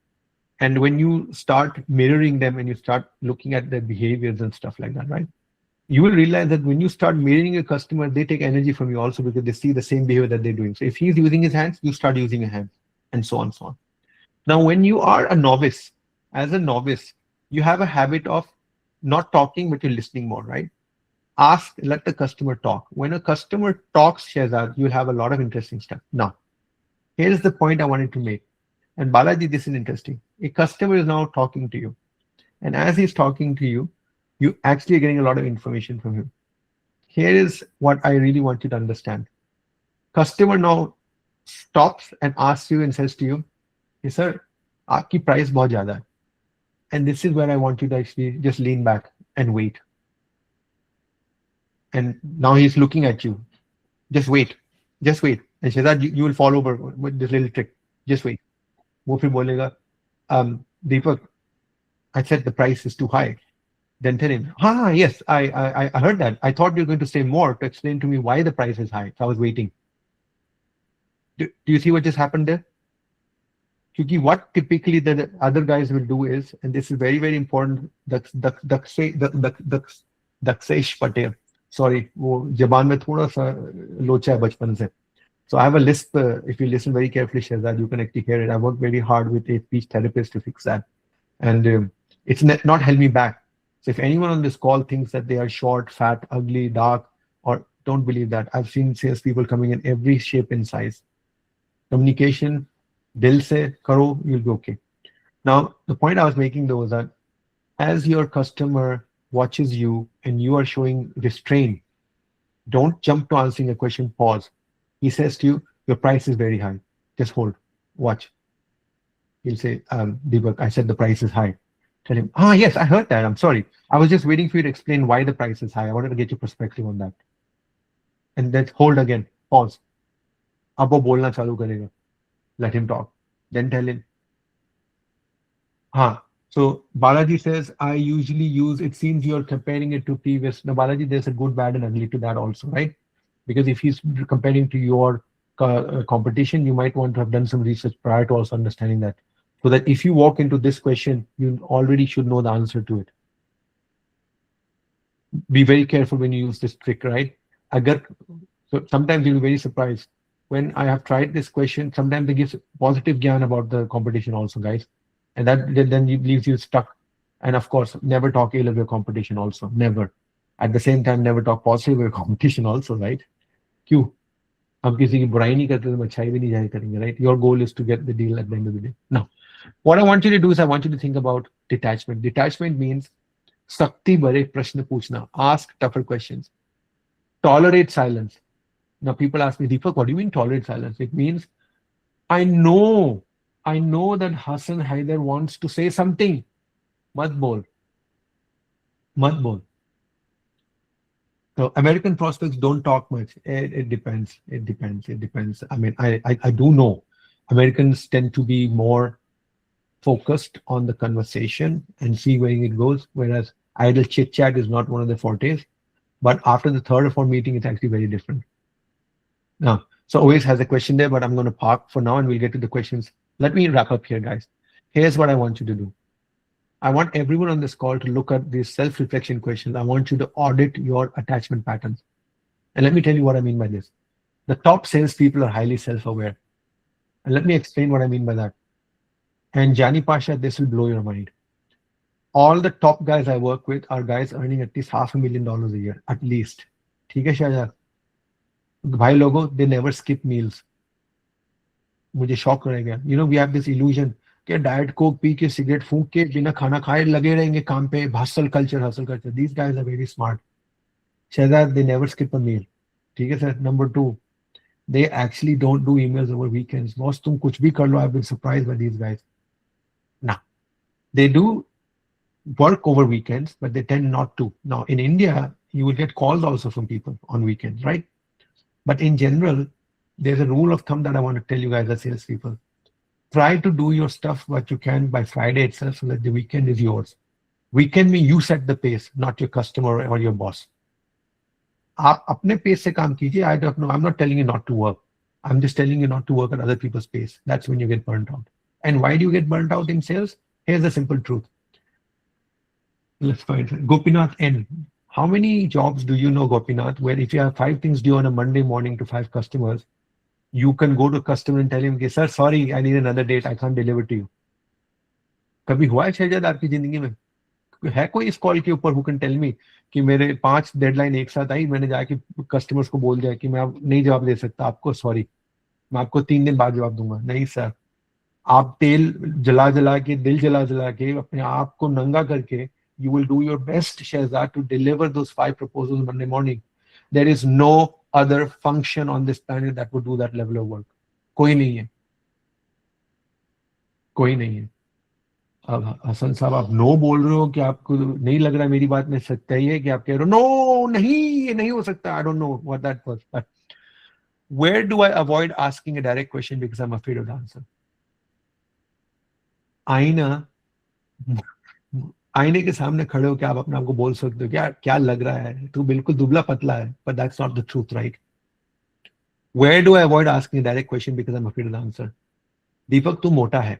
And when you start mirroring them and you start looking at their behaviors and stuff like that, right? You will realize that when you start mirroring a customer, they take energy from you also because they see the same behavior that they're doing. So if he's using his hands, you start using your hands, and so on and so on. Now, when you are a novice, as a novice, you have a habit of not talking, but you're listening more, right? Ask, let the customer talk. When a customer talks, Shehzad, you'll have a lot of interesting stuff. Now, here's the point I wanted to make. And Balaji, this is interesting. A customer is now talking to you. And as he's talking to you, you actually are getting a lot of information from him. Here is what I really want you to understand. Customer now stops and asks you and says to you, "Hey sir, आपकी price बहुत ज़्यादा है." And this is where I want you to actually just lean back and wait. And now he's looking at you. Just wait. Just wait. And Shehzad, you will fall over with this little trick. Just wait. वो फिर बोलेगा, Deepak, I said the price is too high. Then tell him, yes, I heard that. I thought you were going to say more to explain to me why the price is high. So I was waiting. Do you see what just happened there? Because what typically the other guys will do is, and this is very, very important, Daksesh Patel. Sorry, वो जबान में थोड़ा सा लोचा है बचपन से. So I have a lisp. If you listen very carefully, Shehzad, you can actually hear it. I worked very hard with a speech therapist to fix that. And it's not held me back. So if anyone on this call thinks that they are short, fat, ugly, dark, or don't believe that, I've seen salespeople coming in every shape and size. Communication, dil se karo, you'll be okay. Now, the point I was making though is that as your customer watches you and you are showing restraint, don't jump to answering a question, pause. He says to you, your price is very high. Just hold, watch. He'll say, Deepak, I said the price is high. Tell him, yes, I heard that. I'm sorry. I was just waiting for you to explain why the price is high. I wanted to get your perspective on that. And then hold again, pause. Ab wo bolna chalu karega. Let him talk. Then tell him, so Balaji says, I usually use, it seems you're comparing it to previous. Now, Balaji, there's a good, bad, and ugly to that also, right? Because if he's comparing to your competition, you might want to have done some research prior to also understanding that. So that if you walk into this question, you already should know the answer to it. Be very careful when you use this trick, right? So sometimes you'll be very surprised. When I have tried this question, sometimes it gives positive gyan about the competition also, guys. And that then leaves you stuck. And of course, never talk ill of your competition also, never. At the same time, never talk positive of your competition also, right? क्यों? हम किसी की बुराई नहीं करते तो अच्छाई भी नहीं जाहिर करेंगे, right? Your goal is to get the deal at the end of the day. Now, what I want you to do is I want you to think about detachment. Detachment means sakti bhare prashna पूछना, ask tougher questions, tolerate silence. Now people ask me, Deepak, what do you mean tolerate silence? It means I know that Hassan Haider wants to say something. Mat bol. So American prospects don't talk much. It depends. I mean, I do know Americans tend to be more focused on the conversation and see where it goes, whereas idle chit chat is not one of their fortes. But after the third or fourth meeting, it's actually very different. Now, so always has a question there, but I'm going to park for now and we'll get to the questions. Let me wrap up here, guys. Here's what I want you to do. I want everyone on this call to look at these self-reflection questions. I want you to audit your attachment patterns. And let me tell you what I mean by this. The top salespeople are highly self-aware. And let me explain what I mean by that. And Jani Pasha, this will blow your mind. All the top guys I work with are guys earning at least $500,000 a year, at least. ठीक है शाहजहां? भाई लोगों, they never skip meals. मुझे shock रहेगा. You know, we have this illusion कि diet Coke P के cigarette फूंक के बिना खाना खाए लगे रहेंगे काम पे. Hustle culture. These guys are very smart. Shahzad, they never skip a meal. ठीक है sir. Number 2, they actually don't do emails over weekends. Boss, तुम कुछ भी कर लो. I've been surprised by these guys. Now, they do work over weekends, but they tend not to. Now, in India, you will get calls also from people on weekends, right? But in general, there's a rule of thumb that I want to tell you guys as salespeople. Try to do your stuff what you can by Friday itself so that the weekend is yours. Weekend means you set the pace, not your customer or your boss. आप अपने pace से काम कीजिए. I don't know. I'm not telling you not to work. I'm just telling you not to work at other people's pace. That's when you get burnt out. And why do you get burnt out in sales? Here's the simple truth. Let's find Gopinath N. How many jobs do you know, Gopinath, where if you have 5 things due on a Monday morning to 5 customers, you can go to a customer and tell him, sir, sorry, I need another date. I can't deliver to you. कभी हुआ है शहजाद आपकी जिंदगी में? है कोई इस call के ऊपर who can tell me कि मेरे 5 डेडलाइन एक साथ आई, मैंने जाके कस्टमर्स को बोल दिया कि मैं अब नहीं जवाब दे सकता आपको, सॉरी, मैं आपको 3 दिन बाद जवाब दूंगा? नहीं सर. आप तेल जला जला के, दिल जला जला के, अपने आप को नंगा करके, you will do your best, Shehzad, to deliver those 5 proposals Monday morning. There is no other function on this planet that would do that level of work. कोई नहीं है, कोई नहीं है. अब हसन साहब, आप नो बोल रहे हो कि आपको नहीं लग रहा मेरी बात में सच्चाई है, कि आप कह रहे हो नो नहीं, ये नहीं हो सकता. I don't know what that was, but where do I avoid asking a direct question because I'm afraid of the answer? आईना, आईने के सामने खड़े हो, क्या आप अपने आप को बोल सकते हो क्या क्या लग रहा है, तू बिल्कुल दुबला पतला है, but that's not the truth, right? Where do I avoid asking a direct question because I'm afraid of the answer? दीपक तू मोटा है.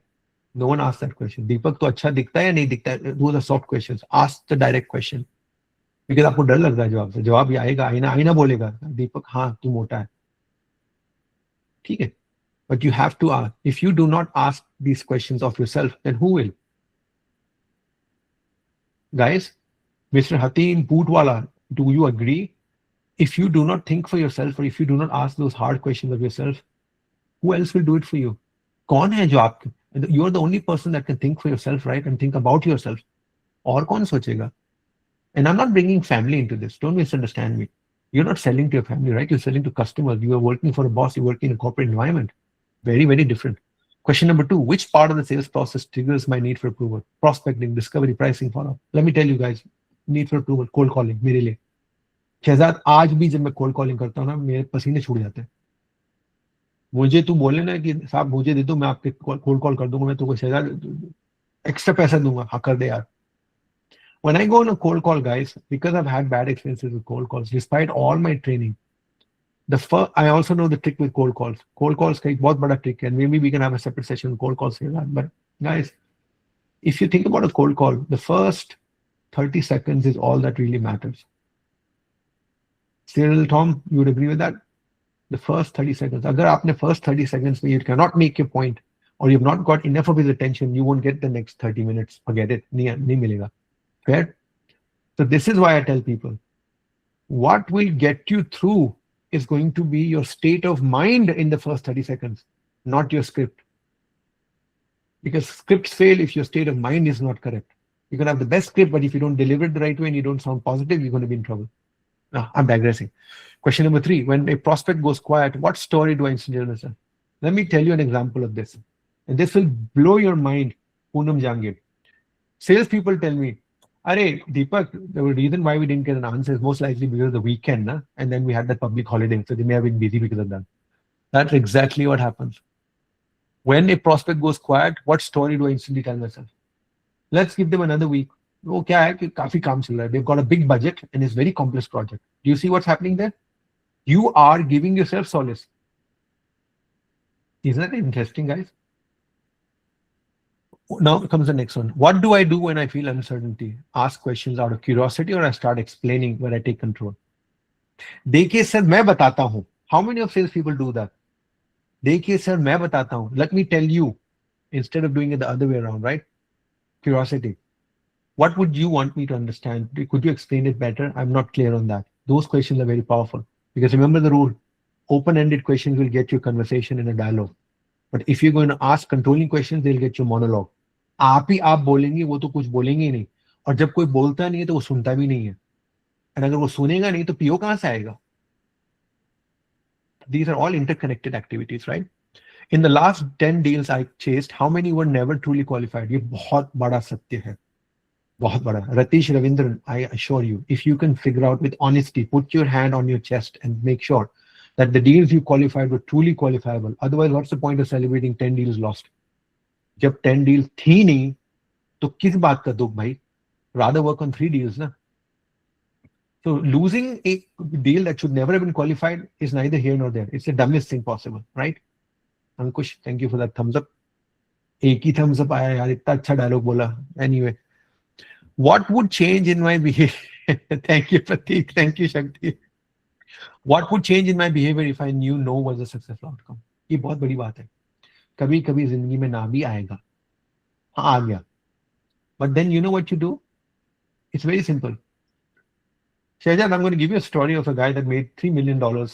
No one asks that question. दीपक तो अच्छा दिखता है या नहीं दिखता है? Those are soft questions. Ask the direct question. Because आपको डर लग रहा है जवाब से. जवाब ये आएगा, आईना आईना बोलेगा दीपक हाँ तू मोटा है. ठीक है. But you have to ask. If you do not ask these questions of yourself, then who will? Guys, Mr. Hatim Bootwala, do you agree? If you do not think for yourself, or if you do not ask those hard questions of yourself, who else will do it for you? कौन है जो आप, you are the only person that can think for yourself, right? And think about yourself. और कौन सोचेगा? And I'm not bringing family into this. Don't misunderstand me. You're not selling to your family, right? You're selling to customers. You are working for a boss. You're working in a corporate environment. Very, very different. Question number 2, which part of the sales process triggers my need for approval? Prospecting, discovery, pricing, follow-up. Let me tell you guys, need for approval, cold calling, मेरे लिए. शहजाद, आज भी जब मैं cold calling करता हूँ ना, मेरे पसीने छूट जाते हैं. मुझे तू बोले ना कि साहब मुझे दे दो, मैं आपके cold call कर दूंगा, मैं तुमको शहजाद एक्स्ट्रा पैसा दूंगा, हाँ कर दे यार. When I go on a cold call, guys, because I've had bad experiences with cold calls, despite all my training, I also know the trick with cold calls. Cold calls का एक बहुत बड़ा trick, and maybe we can have a separate session on cold calls. But guys, if you think about a cold call, the first 30 seconds is all that really matters. Still, Tom, you would agree with that? The first 30 seconds. अगर आपने first 30 seconds में you cannot make your point, or you've not got enough of his attention, you won't get the next 30 minutes. Forget it. नहीं मिलेगा. Fair? So this is why I tell people, what will get you through is going to be your state of mind in the first 30 seconds, not your script. Because scripts fail if your state of mind is not correct. You can have the best script, but if you don't deliver it the right way and you don't sound positive, you're going to be in trouble. Now, I'm digressing. Question number 3, when a prospect goes quiet, what story do I instantly understand? Let me tell you an example of this. And this will blow your mind, Poonam Jangir. Salespeople tell me, Arey, Deepak, the reason why we didn't get an answer is most likely because of the weekend, na? And then we had that public holiday, so they may have been busy because of that. That's exactly what happens. When a prospect goes quiet, what story do I instantly tell myself? Let's give them another week. वो क्या है कि काफी काम चल रहा है. They've got a big budget and it's very complex project. Do you see what's happening there? You are giving yourself solace. Isn't that interesting, guys? Now comes the next one. What do I do when I feel uncertainty? Ask questions out of curiosity, or I start explaining when I take control? देखिए sir मैं बताता हूँ. How many of sales people do that? देखिए sir मैं बताता हूँ. Let me tell you, instead of doing it the other way around, right? Curiosity. What would you want me to understand? Could you explain it better? I'm not clear on that. Those questions are very powerful, because remember the rule, open-ended questions will get you conversation in a dialogue. But if you're going to ask controlling questions, they'll get you monologue. आप ही आप बोलेंगे, वो तो कुछ बोलेंगे ही नहीं. और जब कोई बोलता नहीं है तो वो सुनता भी नहीं है. और अगर वो सुनेगा नहीं तो पीओ कहाँ से आएगा? These are all interconnected activities, right? In the last 10 deals I chased, how many were never truly qualified? ये बहुत बड़ा सत्य है. बहुत बड़ा. Ratish Ravindran, I assure you, if you can figure out with honesty, put your hand on your chest and make sure that the deals you qualified were truly qualifiable. Otherwise, what's the point of celebrating 10 deals lost? जब 10 deals थी नहीं, तो किस बात का दुख भाई? Rather work on 3 deals, na? So losing a deal that should never have been qualified is neither here nor there. It's the dumbest thing possible, right? Ankush, thank you for that thumbs up. एक ही thumbs up आया यार, इतना अच्छा dialogue बोला. Anyway, what would change in my behavior? Thank you, Prateek. Thank you, Shakti. What would change in my behavior if I knew no was a successful outcome? ये बहुत बड़ी बात है. कभी कभी जिंदगी में ना भी आएगा. हाँ आ गया. But then you know what you do? It's very simple. Shahjad, I'm going to give you a story of a guy that made $3 million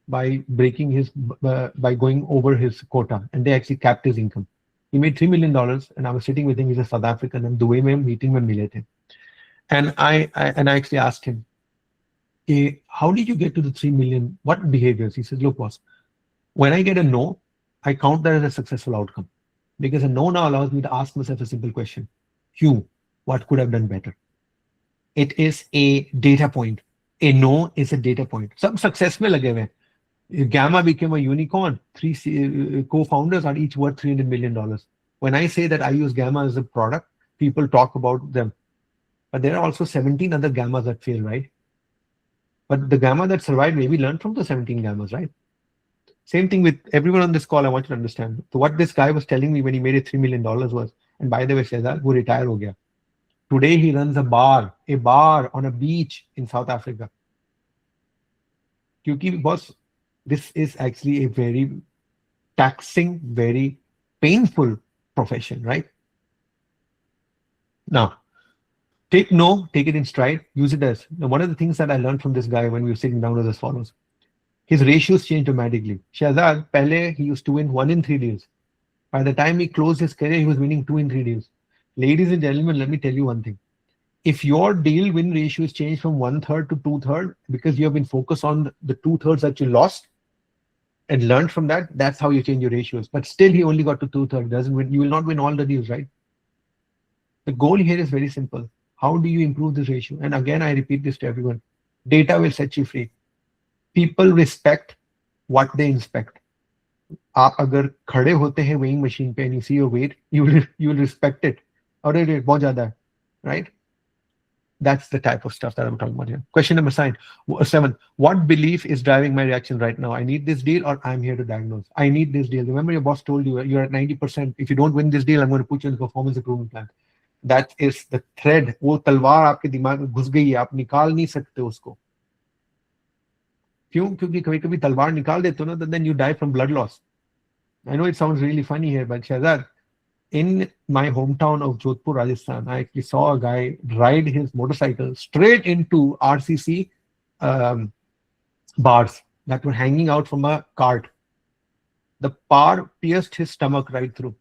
by breaking his, by going over his quota, and they actually capped his income. He made $3 million, and I was sitting with him. He's a South African, and Dubai mein meeting mein mile the. And I actually asked him, how did you get to the 3 million? What behaviors? He says, look, boss, when I get a no, I count that as a successful outcome. Because a no now allows me to ask myself a simple question. Hugh, what could I have done better? It is a data point. A no is a data point. Some success mein lage hue. Gamma became a unicorn. Three co-founders are each worth $300 million. When I say that I use Gamma as a product, people talk about them. But there are also 17 other Gammas that fail, right? But the Gamma that survived maybe learned from the 17 Gammas, right? Same thing with everyone on this call. I want you to understand. So what this guy was telling me when he made it $3 million was, and by the way, Shehzad, wo retire ho gaya. Today he runs a bar on a beach in South Africa. Kyunki boss, this is actually a very taxing, very painful profession, right? Now, take no, take it in stride, use it as. Now, one of the things that I learned from this guy when we were sitting down was as follows. His ratios changed dramatically. Shehzad, pehle, he used to win 1 in 3 deals. By the time he closed his career, he was winning 2 in 3 deals. Ladies and gentlemen, let me tell you one thing. If your deal win ratio is changed from 1/3 to 2/3 because you have been focused on the 2/3 that you lost and learned from that, that's how you change your ratios. But still, he only got to 2/3. Doesn't win. You will not win all the deals, right? The goal here is very simple. How do you improve this ratio? And again, I repeat this to everyone. Data will set you free. People respect what they inspect. आप अगर खड़े होते हैं weighing machine पे and you see your weight, you will respect it. अरे रे बहुत ज़्यादा है, right? That's the type of stuff that I'm talking about here. Question number 7. What belief is driving my reaction right now? I need this deal or I'm here to diagnose. I need this deal. Remember your boss told you you're at 90%. If you don't win this deal, I'm going to put you in the performance improvement plan. That is the thread. वो तलवार आपके दिमाग में घुस गई है. आप निकाल नहीं सकते उसको. क्यों? क्योंकि कभी-कभी तलवार निकाल देते हो ना, then you die from blood loss. I know it sounds really funny here, but Shehzad, in my hometown of Jodhpur, Rajasthan, I actually saw a guy ride his motorcycle straight into RCC bars that were hanging out from a cart. The bar pierced his stomach right through.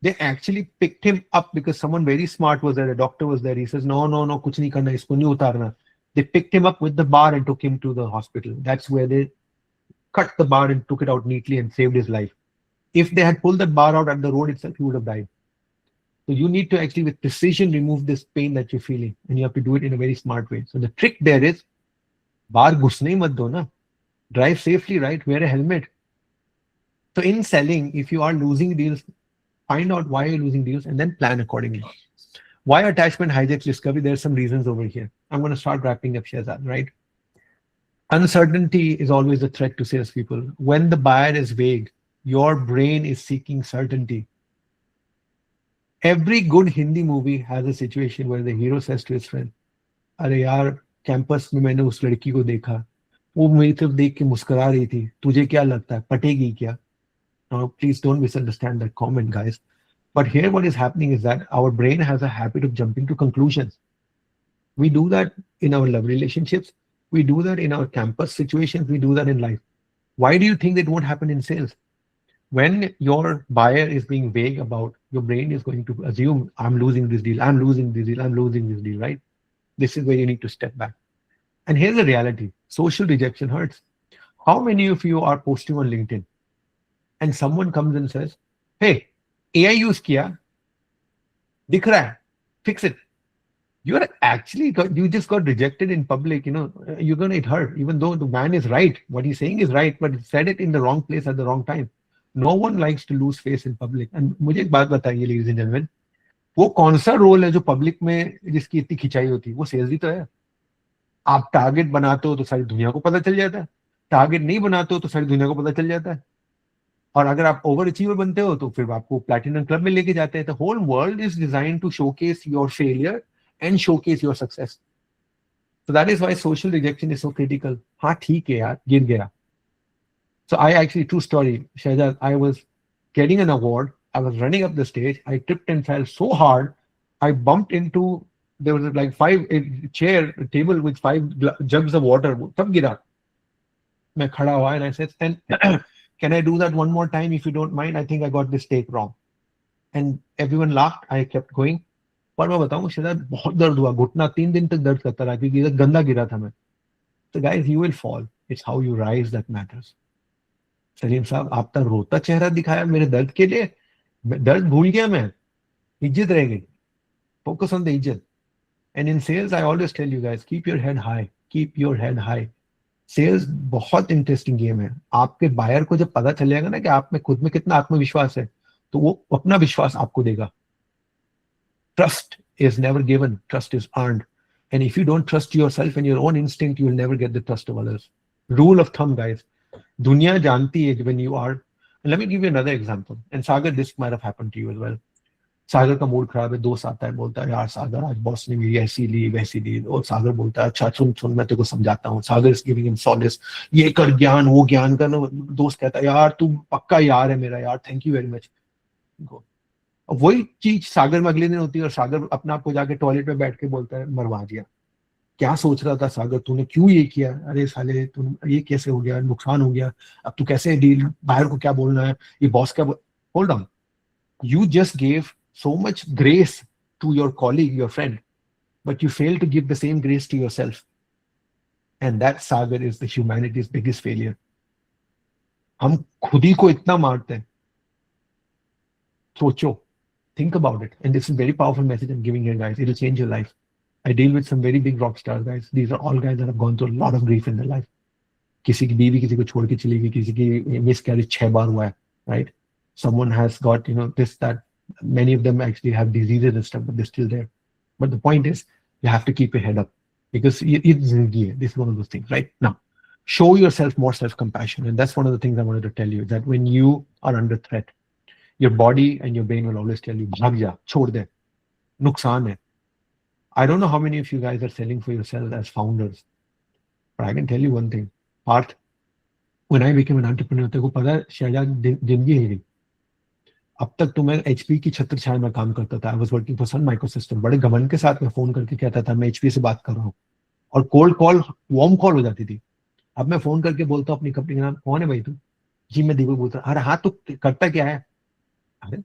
They actually picked him up because someone very smart was there. A doctor was there. He says, no, kuch nahi karna, isko nahi utarna. They picked him up with the bar and took him to the hospital. That's where they cut the bar and took it out neatly and saved his life. If they had pulled that bar out at the road itself, he would have died. So you need to actually, with precision, remove this pain that you're feeling. And you have to do it in a very smart way. So the trick there is, bar ghusne mat do na. Drive safely, right? Wear a helmet. So in selling, if you are losing deals, find out why you're losing deals and then plan accordingly. Why attachment hijacks discovery? There are some reasons over here. I'm going to start wrapping up, Shehzad, right? Uncertainty is always a threat to salespeople. When the buyer is vague, your brain is seeking certainty. Every good Hindi movie has a situation where the hero says to his friend, अरे यार campus में मैंने उस लड़की को देखा, वो मेरी तरफ देख के मुस्कुरा रही थी, तुझे क्या लगता है, पटेगी क्या? Now, please don't misunderstand that comment, guys. But here what is happening is that our brain has a habit of jumping to conclusions. We do that in our love relationships. We do that in our campus situations. We do that in life. Why do you think that won't happen in sales? When your buyer is being vague about, your brain is going to assume, I'm losing this deal, I'm losing this deal, I'm losing this deal, right? This is where you need to step back. And here's the reality. Social rejection hurts. How many of you are posting on LinkedIn and someone comes and says, hey, AI use kiya, dikh raha hai, fix it. You just got rejected in public, you're going to get hurt, even though the man is right. What he's saying is right, but he said it in the wrong place at the wrong time. No one likes to lose face in public. And मुझे एक बात बताइए, ladies and gentlemen, वो कौन सा role है जो public में जिसकी इतनी खिंचाई होती है? वो सेल्स ही तो है. आप टारगेट बनाते हो तो सारी दुनिया को पता चल जाता है. टारगेट नहीं बनाते हो तो सारी दुनिया को पता चल जाता है. और अगर आप ओवर अचीवर बनते हो तो फिर आपको प्लैटिनम क्लब में लेके जाते हैं. The whole world is designed to showcase your failure and showcase your success. So that is why social rejection is so critical. हाँ ठीक है यार, गिर गया. So I actually, true story, Shehzad, I was getting an award. I was running up the stage. I tripped and fell so hard. I bumped into, there was like a table with 5 jugs of water. तब गिरा. मैं खड़ा हुआ and I said, and Can I do that one more time if you don't mind? I think I got this take wrong. And everyone laughed. I kept going. पर मैं बताऊं शायद बहुत दर्द हुआ, घुटना 3 दिन तक दर्द करता रहा क्योंकि इधर गंदा गिरा था मैं. So guys, you will fall. It's how you rise that matters. Salim साहब, आपका रोता चेहरा दिखाया मेरे दर्द के लिए. दर्द भूल गया मैं, इज्जत रह गई. Focus on the इज्जत. And in sales, I always tell you guys, keep your head high. Keep your head high. Sales बहुत इंटरेस्टिंग गेम है. आपके बायर को जब पता चल जाएगा ना कि आप में खुद में कितना आत्मविश्वास है, तो वो अपना विश्वास आपको देगा. Trust is never given, trust is earned. And if you don't trust yourself and your own instinct, you will never get the trust of others. Rule of thumb, guys. दुनिया जानती है when you are. And let me give you another example. And Sagar, this might have happened to you as well. सागर का mood खराब है, दोस्त आता है, बोलता है यार सागर आज बॉस ने मेरी ऐसी ली वैसी ली. और सागर बोलता है अच्छा सुन सुन मैं तेरे को समझाता हूँ. सागर इज गिविंग हिम सॉलिस, ये कर ज्ञान वो ज्ञान कर. दोस्त कहता है यार तू पक्का यार है मेरा यार, थैंक यू वेरी मच. वही चीज सागर में अगले दिन होती है और सागर अपने आप को जाके टॉयलेट में बैठ के बोलता है मरवा दिया. क्या सोच रहा था सागर, तूने क्यों ये किया? अरे साले तू ये कैसे हो गया, नुकसान हो गया, अब तू कैसे डील, बाहर को क्या बोलना है, ये बॉस क्या. Hold on, you just gave so much grace to your colleague, your friend, but you failed to give the same grace to yourself. And that, Sagar, is the humanity's biggest failure. हम खुद ही को इतना मारते हैं. सोचो, think about it. And this is a very powerful message I'm giving here, guys. It'll change your life. I deal with some very big rock stars, guys. These are all guys that have gone through a lot of grief in their life. किसी की बीवी किसी को छोड़ के चली गई, किसी की miscarriage 6 बार हुआ है, right? Someone has got, this, that. Many of them actually have diseases and stuff, but they're still there. But the point is, you have to keep your head up because this is one of those things, right? Now, show yourself more self-compassion. And that's one of the things I wanted to tell you, that when you are under threat, your body and your brain will always tell you, bhag ja, chhod de, nuksan hai. I don't know how many of you guys are selling for yourself as founders, but I can tell you one thing. Parth, when I became an entrepreneur, तेरे को पता है शायद जिंदगी हिल गई. अब तक तो मैं एचपी की छत्र छाया में काम करता था. I was working for Sun Microsystem. बड़े घमंड के साथ मैं फोन करके कहता था मैं एचपी से बात कर रहा हूँ, और कोल्ड कॉल वार्म कॉल हो जाती थी. अब मैं फोन करके बोलता हूँ अपनी कंपनी का नाम, कौन है भाई तू? जी मैं दीपक बोलता. अरे हाँ तो करता क्या है? अरे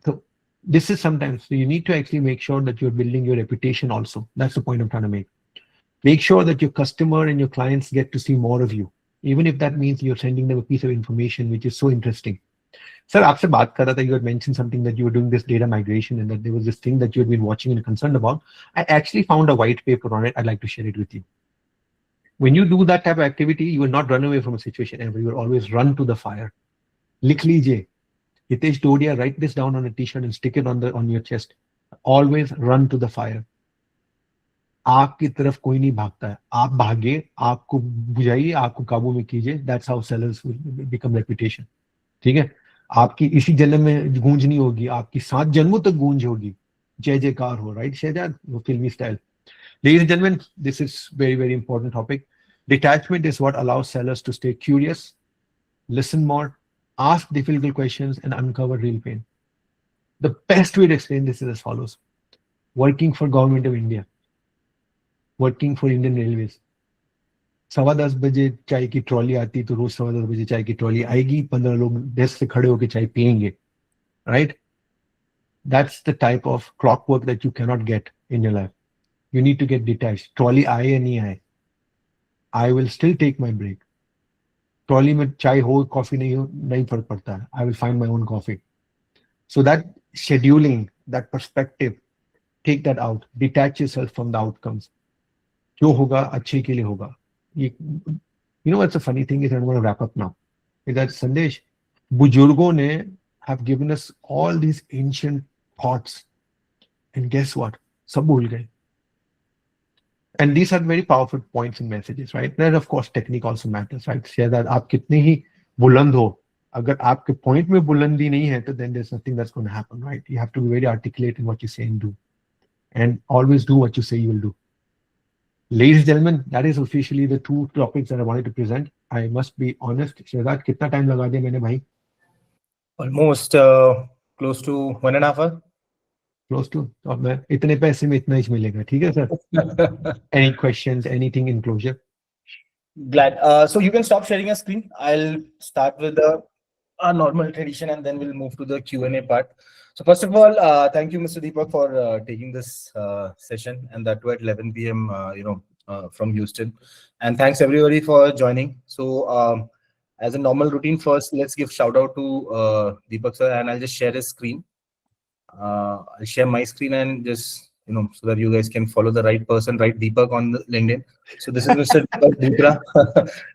so this is sometimes, so you need to actually make sure that you're building your reputation also. That's the point I'm trying to make. Make sure that your customer and your clients get to see more of you, even if that means you're sending them a piece of information which is so interesting. Sir, आपसे बात कर रहा था, you had mentioned something that you were doing this data migration and that there was this thing that you had been watching and concerned about. I actually found a white paper on it. I'd like to share it with you. When you do that type of activity, you will not run away from a situation ever. You will always run to the fire. लिख लीजिए. Hitesh Dodia, write this down on a t-shirt and stick it on your chest. Always run to the fire. आग की तरफ कोई नहीं भागता है. आप भागे, आग को बुझाइए, आग को काबू में कीजिए. That's how sellers will become reputation. ठीक है? आपकी इसी जन्म में गूंज नहीं होगी, आपकी 7 जन्मों तक गूंज होगी. जय जयकार हो, राइट शहजाद? वो फिल्मी style. Ladies and gentlemen, this is very, very important topic. Detachment is what allows sellers to stay curious, listen more, ask difficult questions, and uncover real pain. The best way to explain this is as follows. Working for Government of India, working for Indian Railways. 10:15 बजे चाय की trolley आती तो रोज 10:15 बजे चाय की trolley आएगी. 15 लोग डेस्क से खड़े होकर चाय पियेंगे, right? That's the type of clockwork that you cannot get in your life. You need to get detached. Trolley आए या नहीं आए, I will still take my break. Trolley में चाय हो कॉफी नहीं हो नहीं फर्क पड़ता है. I will find my own coffee. So that scheduling, that perspective, take that out. Detach yourself from the outcomes. जो होगा अच्छे के लिए होगा. You know what's a funny thing is, I'm going to wrap up now, is that Sandesh, बुजुर्गों ने have given us all these ancient thoughts, and guess what? सब भूल गए. And these are very powerful points and messages, right? Then of course technique also matters, right? Share that आप कितने ही बुलंद हो, अगर आपके point में बुलंदी नहीं है, तो then there's nothing that's going to happen, right? You have to be very articulate in what you say and do, and always do what you say you will do. Ladies and gentlemen, that is officially the 2 topics that I wanted to present. I must be honest, Shahzad कितना time लगा दिया मैंने भाई? Almost close to 1.5 hours. Close to. और मैं इतने पैसे में इतना ही मिलेगा, ठीक है sir? Any questions, anything in closure? Glad. So you can stop sharing your screen. I'll start with the normal tradition, and then we'll move to the Q&A part. So first of all, thank you, Mr. Deepak, for taking this session, and that too at 11 p.m. From Houston. And thanks everybody for joining. So as a normal routine, first let's give shout out to Deepak sir, and I'll just share his screen. I'll share my screen and just so that you guys can follow the right person, right Deepak on the LinkedIn. So this is Mr. Deepak Bhutra.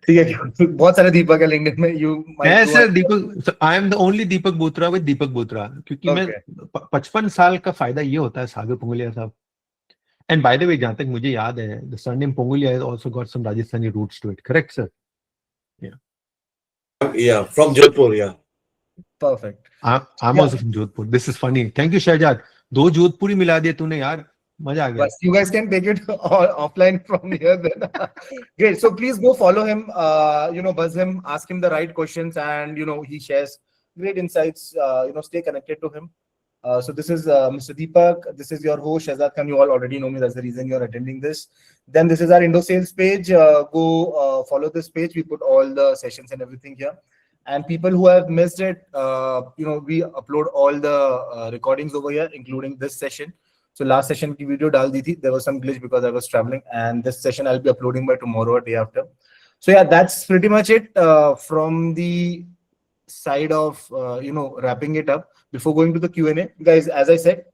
ठीक है, बहुत सारे Deepak है LinkedIn में. You might Yes, do. sir, Deepak. So I am the only Deepak Botra with Deepak Botra. क्योंकि मैं Okay. 55 साल का फायदा ये होता है सागर पंगुलिया साहब. And by the way, जहाँ तक मुझे याद है, the surname Pongulia has also got some Rajasthani roots to it. Correct, sir? Yeah, from Jodhpur, yeah. Perfect. I'm also from Jodhpur. This is funny. Thank you, Shahjad. दो जोधपुरी मिला दिए तूने यार. मजा आ गया. But you guys can take it offline from here then. Great. So please go follow him, buzz him, ask him the right questions, and he shares great insights. Stay connected to him. So this is Mr. Deepak. This is your host, Shahzad Khan. You all already know me. That's the reason you're attending this. Then this is our IndoSales page. Go follow this page. We put all the sessions and everything here. And people who have missed it, we upload all the recordings over here, including this session. So last session की video डाल दी थी. There was some glitch because I was traveling, and this session I'll be uploading by tomorrow or day after. So yeah, that's pretty much it from the side of wrapping it up. Before going to the Q&A, guys, as I said,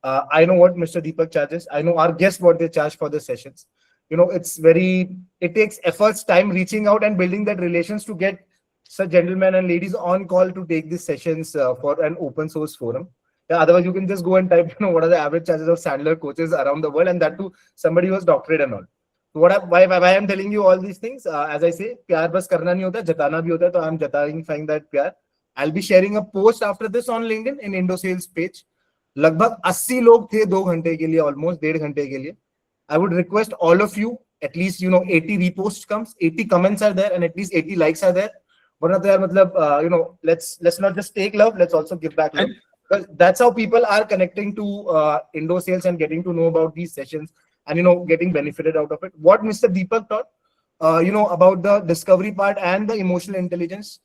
I know what Mr. Deepak charges. I know our guests what they charge for the sessions. It takes efforts, time reaching out and building that relations to get such gentlemen and ladies on call to take these sessions for an open source forum. Yeah, otherwise you can just go and type, what are the average charges of Sandler coaches around the world, and that too somebody who has doctorate and all. So why I'm telling you all these things? As I say, प्यार बस करना नहीं होता, जताना भी होता है. तो I'm justifying that प्यार. I'll be sharing a post after this on LinkedIn in IndoSales page. लगभग 80 लोग थे 2 घंटे के लिए, almost 1.5 घंटे के लिए. I would request all of you, at least 80 reposts comes, 80 comments are there, and at least 80 likes are there. वरना तो यार मतलब let's not just take love, let's also give back love. Because that's how people are connecting to IndoSales and getting to know about these sessions and getting benefited out of it. What Mr. Deepak taught, about the discovery part and the emotional intelligence,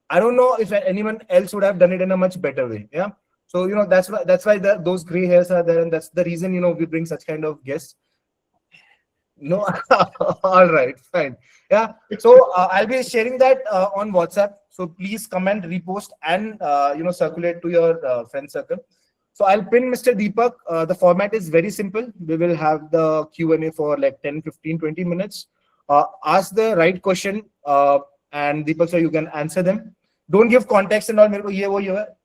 I don't know if anyone else would have done it in a much better way. Yeah. So that's why those gray hairs are there, and that's the reason we bring such kind of guests. No, all right, fine. Yeah. So I'll be sharing that on WhatsApp. So please comment, repost, and circulate to your friend circle. So I'll pin Mr. Deepak. The format is very simple. We will have the Q&A for like 10, 15, 20 minutes. Ask the right question, and Deepak sir, you can answer them. Don't give context and all.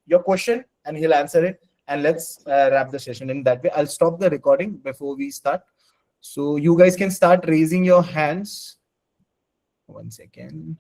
Your question, and he'll answer it. And let's wrap the session in that way. I'll stop the recording before we start. So you guys can start raising your hands. One second.